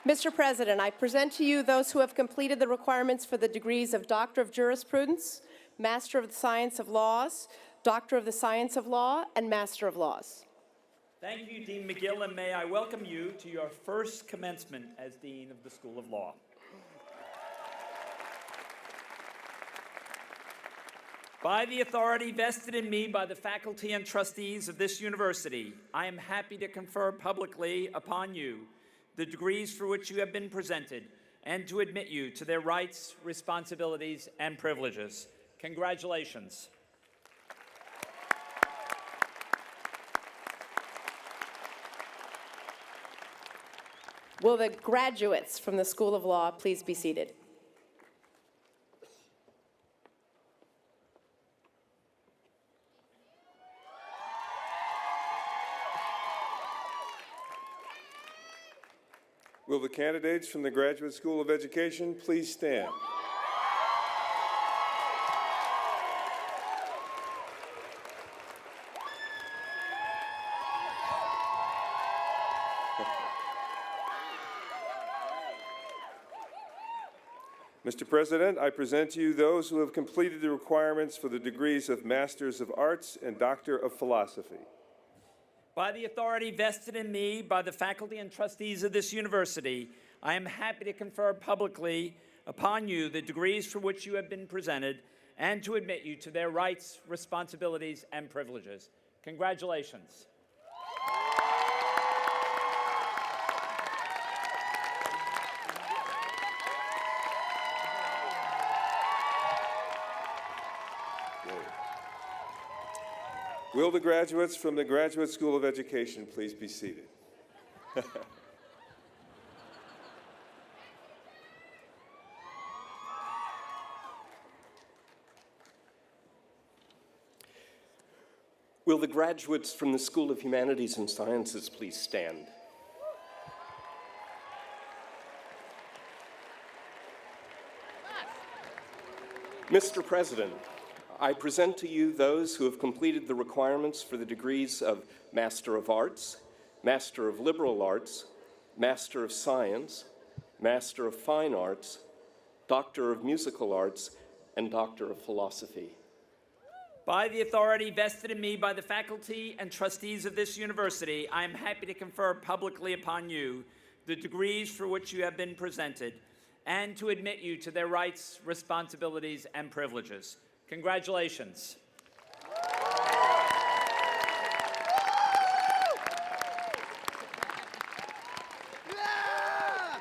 Mr. President, I present to you those who have completed the requirements for the degrees of Doctor of Jurisprudence, Master of the Science of Laws, Doctor of the Science of Law, and Master of Laws. Thank you, Dean McGill, and may I welcome you to your first commencement as Dean of the School of Law. By the authority vested in me by the faculty and trustees of this university, I am happy to confer publicly upon you the degrees for which you have been presented, and to admit you to their rights, responsibilities, and privileges. Congratulations. Will the graduates from the School of Law please be seated? Will the candidates from the Graduate School of Education please stand? Mr. President, I present to you those who have completed the requirements for the degrees of Masters of Arts and Doctor of Philosophy. By the authority vested in me by the faculty and trustees of this university, I am happy to confer publicly upon you the degrees for which you have been presented and to admit you to their rights, responsibilities, and privileges. Congratulations. Will the graduates from the Graduate School of Education please be seated? Will the graduates from the School of Humanities and Sciences please stand? Mr. President, I present to you those who have completed the requirements for the degrees of Master of Arts, Master of Liberal Arts, Master of Science, Master of Fine Arts, Doctor of Musical Arts, and Doctor of Philosophy. By the authority vested in me by the faculty and trustees of this university, I am happy to confer publicly upon you the degrees for which you have been presented and to admit you to their rights, responsibilities, and privileges. Congratulations.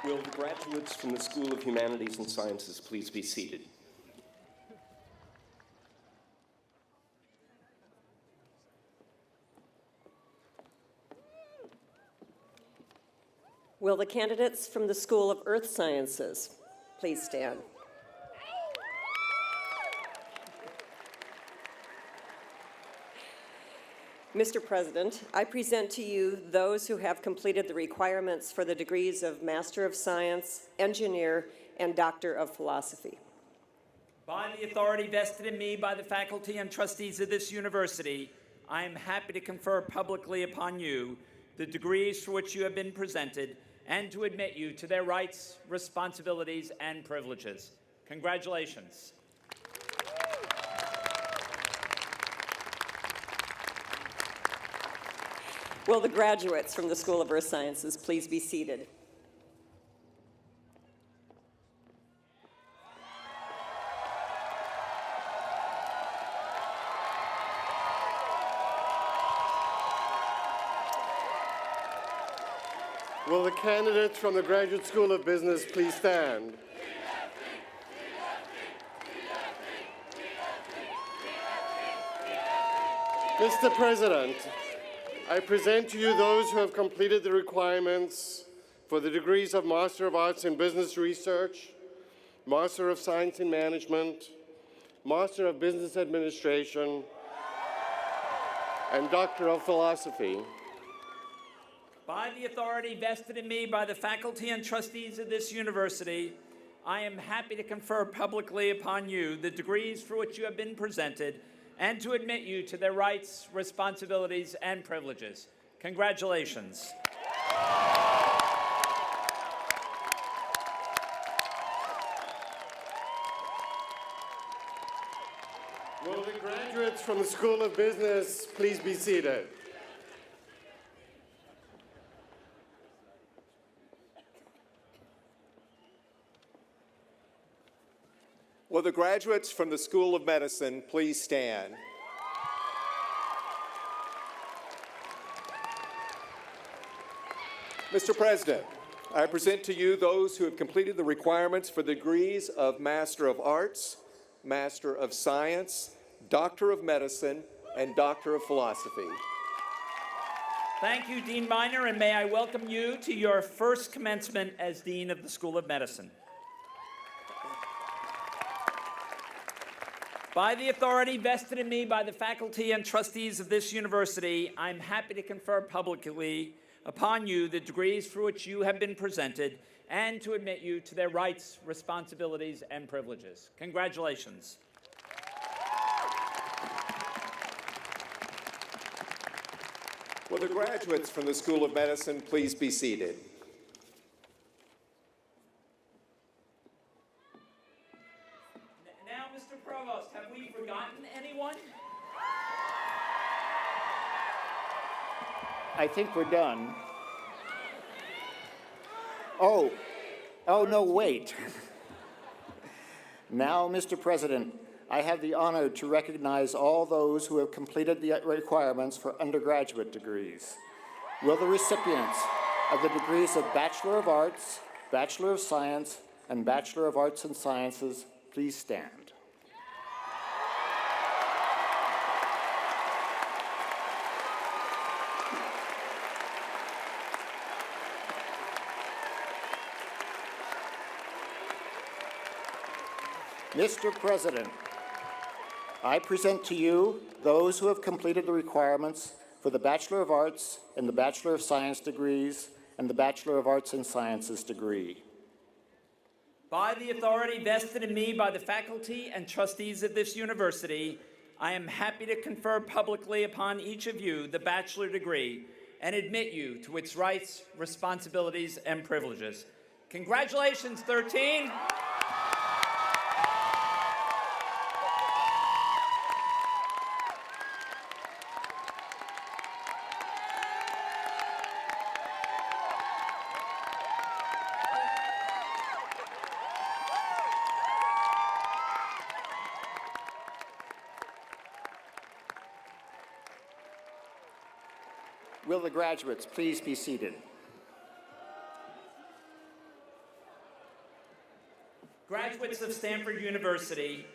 Will the graduates from the School of Humanities and Sciences please be seated? Will the candidates from the School of Earth Sciences please stand? Mr. President, I present to you those who have completed the requirements for the degrees of Master of Science, Engineer, and Doctor of Philosophy. By the authority vested in me by the faculty and trustees of this university, I am happy to confer publicly upon you the degrees for which you have been presented and to admit you to their rights, responsibilities, and privileges. Congratulations. Will the graduates from the School of Earth Sciences please be seated? Will the candidates from the Graduate School of Business please stand? Mr. President, I present to you those who have completed the requirements for the degrees of Master of Arts in Business Research, Master of Science in Management, Master of Business Administration, and Doctor of Philosophy. By the authority vested in me by the faculty and trustees of this university, I am happy to confer publicly upon you the degrees for which you have been presented and to admit you to their rights, responsibilities, and privileges. Congratulations. Will the graduates from the School of Business please be seated? Will the graduates from the School of Medicine please stand? Mr. President, I present to you those who have completed the requirements for the degrees of Master of Arts, Master of Science, Doctor of Medicine, and Doctor of Philosophy. Thank you, Dean Minor, and may I welcome you to your first commencement as Dean of the School of Medicine. By the authority vested in me by the faculty and trustees of this university, I'm happy to confer publicly upon you the degrees for which you have been presented and to admit you to their rights, responsibilities, and privileges. Congratulations. Will the graduates from the School of Medicine please be seated? Now, Mr. Provost, have we forgotten anyone? I think we're done. Oh, no, wait. Now, Mr. President, I have the honor to recognize all those who have completed the requirements for undergraduate degrees. Will the recipients of the degrees of Bachelor of Arts, Bachelor of Science, and Bachelor of Arts and Sciences please stand? Mr. President, I present to you those who have completed the requirements for the Bachelor of Arts and the Bachelor of Science degrees and the Bachelor of Arts and Sciences degree. By the authority vested in me by the faculty and trustees of this university, I am happy to confer publicly upon each of you the bachelor degree and admit you to its rights, responsibilities, and privileges. Congratulations, 13. Will the graduates please be seated? Graduates of Stanford University,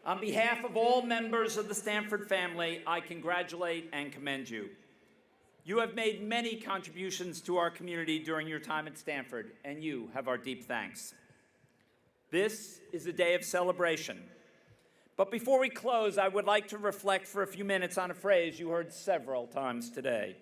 on behalf of all members of the Stanford family, I congratulate and commend you. You have made many contributions to our community during your time at Stanford, and you have our deep thanks. This is a day of celebration. But before we close, I would like to reflect for a few minutes on a phrase you heard several times today.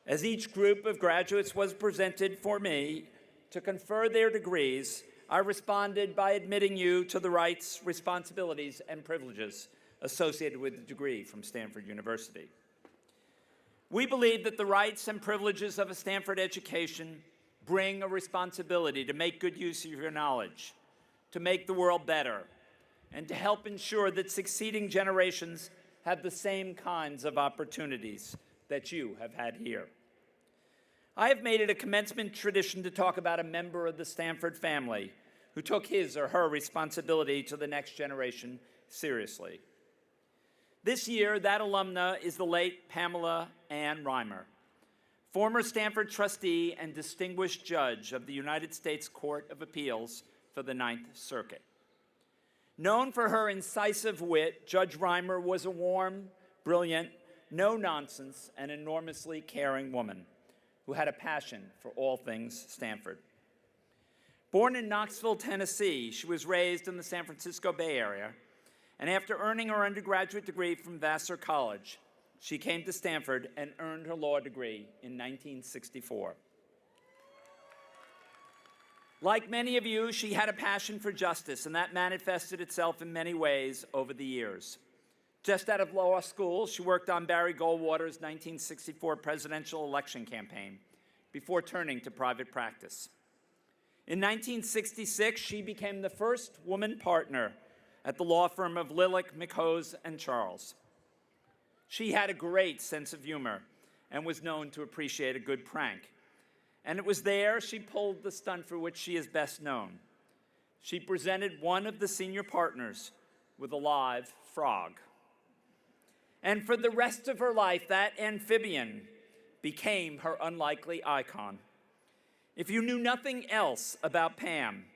As each group of graduates was presented for me to confer their degrees, I responded by admitting you to the rights, responsibilities, and privileges associated with the degree from Stanford University. We believe that the rights and privileges of a Stanford education bring a responsibility to make good use of your knowledge, to make the world better, and to help ensure that succeeding generations have the same kinds of opportunities that you have had here. I have made it a commencement tradition to talk about a member of the Stanford family who took his or her responsibility to the next generation seriously. This year, that alumna is the late Pamela Ann Reimer, former Stanford trustee and distinguished judge of the United States Court of Appeals for the Ninth Circuit. Known for her incisive wit, Judge Reimer was a warm, brilliant, no-nonsense, and enormously caring woman who had a passion for all things Stanford. Born in Knoxville, Tennessee, she was raised in the San Francisco Bay Area, and after earning her undergraduate degree from Vassar College, she came to Stanford and earned her law degree in 1964. Like many of you, she had a passion for justice, and that manifested itself in many ways over the years. Just out of law school, she worked on Barry Goldwater's 1964 presidential election campaign before turning to private practice. In 1966, she became the first woman partner at the law firm of Lillick, McHose, and Charles. She had a great sense of humor and was known to appreciate a good prank. And it was there she pulled the stunt for which she is best known. She presented one of the senior partners with a live frog. And for the rest of her life, that amphibian became her unlikely icon. If you knew nothing else about Pam,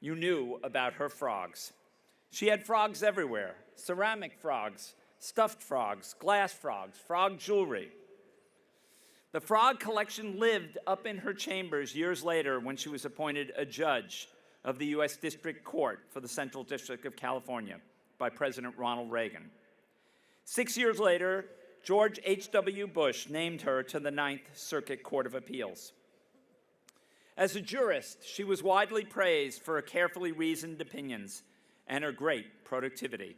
you knew about her frogs. She had frogs everywhere: ceramic frogs, stuffed frogs, glass frogs, frog jewelry. The frog collection lived up in her chambers years later when she was appointed a judge of the U.S. District Court for the Central District of California by President Ronald Reagan. 6 years later, George H.W. Bush named her to the Ninth Circuit Court of Appeals. As a jurist, she was widely praised for her carefully reasoned opinions and her great productivity.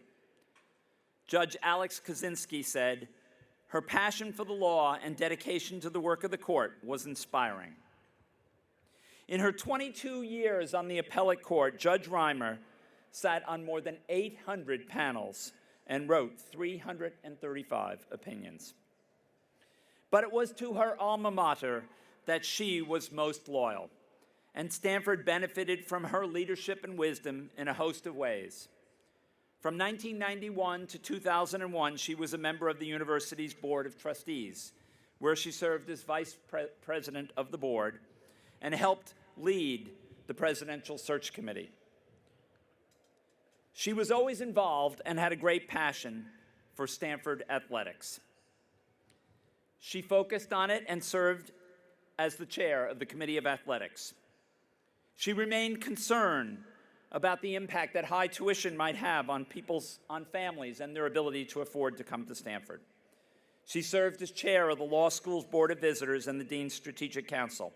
Judge Alex Kozinski said, "Her passion for the law and dedication to the work of the court was inspiring." In her 22 years on the appellate court, Judge Reimer sat on more than 800 panels and wrote 335 opinions. But it was to her alma mater that she was most loyal, and Stanford benefited from her leadership and wisdom in a host of ways. From 1991 to 2001, she was a member of the university's Board of Trustees, where she served as vice president of the board and helped lead the Presidential Search Committee. She was always involved and had a great passion for Stanford athletics. She focused on it and served as the chair of the Committee of Athletics. She remained concerned about the impact that high tuition might have on families and their ability to afford to come to Stanford. She served as chair of the law school's Board of Visitors and the Dean's Strategic Council.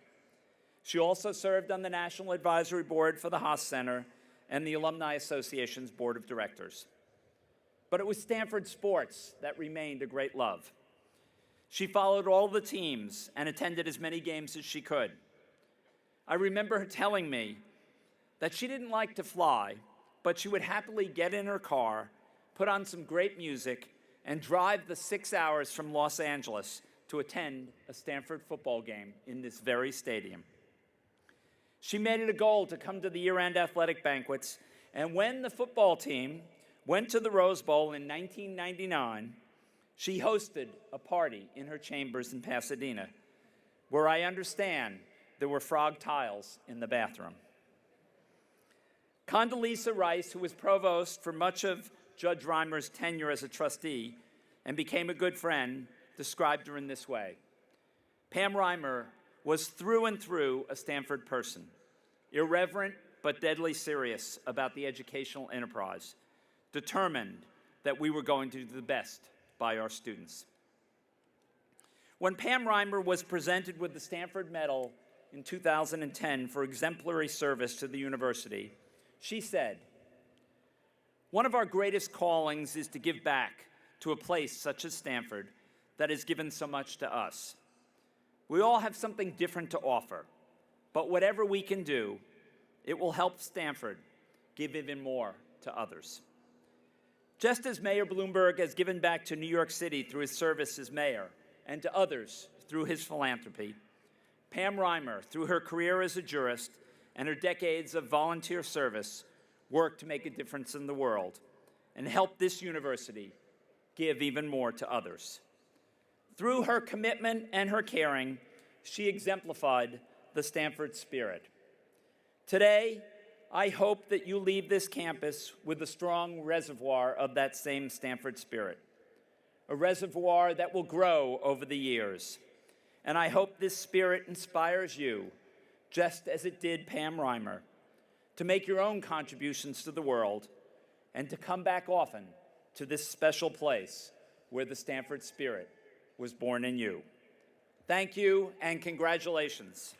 She also served on the National Advisory Board for the Haas Center and the Alumni Association's Board of Directors. But it was Stanford sports that remained a great love. She followed all the teams and attended as many games as she could. I remember her telling me that she didn't like to fly, but she would happily get in her car, put on some great music, and drive the 6 hours from Los Angeles to attend a Stanford football game in this very stadium. She made it a goal to come to the year-end athletic banquets, and when the football team went to the Rose Bowl in 1999, she hosted a party in her chambers in Pasadena, where I understand there were frog tiles in the bathroom. Condoleezza Rice, who was provost for much of Judge Reimer's tenure as a trustee and became a good friend, described her in this way. Pam Reimer was through and through a Stanford person, irreverent but deadly serious about the educational enterprise, determined that we were going to do the best by our students. When Pam Reimer was presented with the Stanford Medal in 2010 for exemplary service to the university, she said, "One of our greatest callings is to give back to a place such as Stanford that has given so much to us. We all have something different to offer, but whatever we can do, it will help Stanford give even more to others." Just as Mayor Bloomberg has given back to New York City through his service as mayor and to others through his philanthropy, Pam Reimer, through her career as a jurist and her decades of volunteer service, worked to make a difference in the world and help this university give even more to others. Through her commitment and her caring, she exemplified the Stanford spirit. Today, I hope that you leave this campus with a strong reservoir of that same Stanford spirit, a reservoir that will grow over the years. And I hope this spirit inspires you, just as it did Pam Reimer, to make your own contributions to the world and to come back often to this special place where the Stanford spirit was born in you. Thank you and congratulations.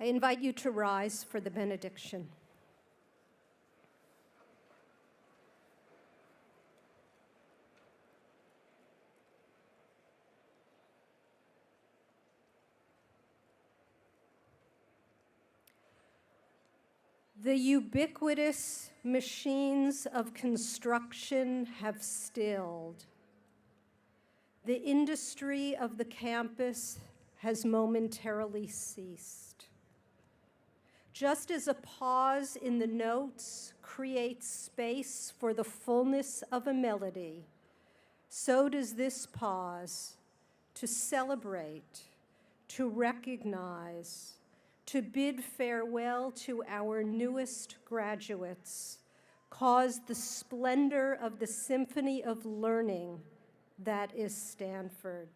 I invite you to rise for the benediction. The ubiquitous machines of construction have stilled. The industry of the campus has momentarily ceased. Just as a pause in the notes creates space for the fullness of a melody, so does this pause to celebrate, to recognize, to bid farewell to our newest graduates, cause the splendor of the symphony of learning that is Stanford.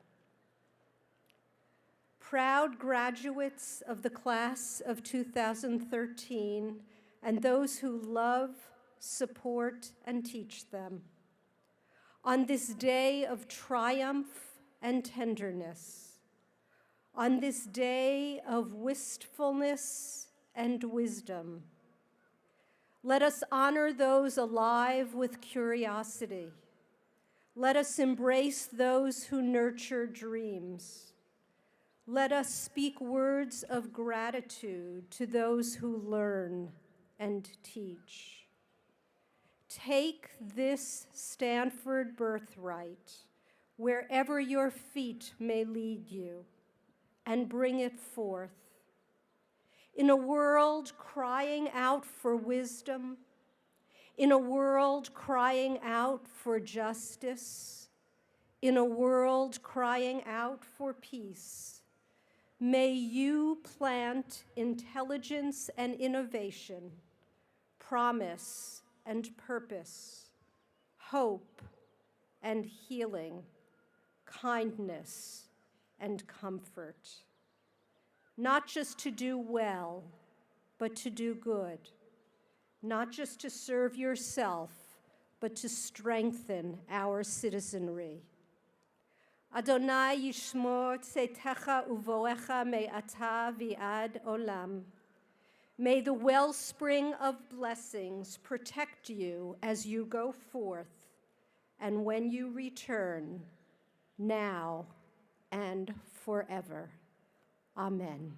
Proud graduates of the class of 2013 and those who love, support, and teach them. On this day of triumph and tenderness, on this day of wistfulness and wisdom, let us honor those alive with curiosity. Let us embrace those who nurture dreams. Let us speak words of gratitude to those who learn and teach. Take this Stanford birthright, wherever your feet may lead you, and bring it forth. In a world crying out for wisdom, in a world crying out for justice, in a world crying out for peace, may you plant intelligence and innovation, promise and purpose, hope and healing, kindness and comfort. Not just to do well, but to do good. Not just to serve yourself, but to strengthen our citizenry. Adonai yishmor tzetecha uvoecha me'ata v'ad olam. May the wellspring of blessings protect you as you go forth and when you return, now and forever. Amen.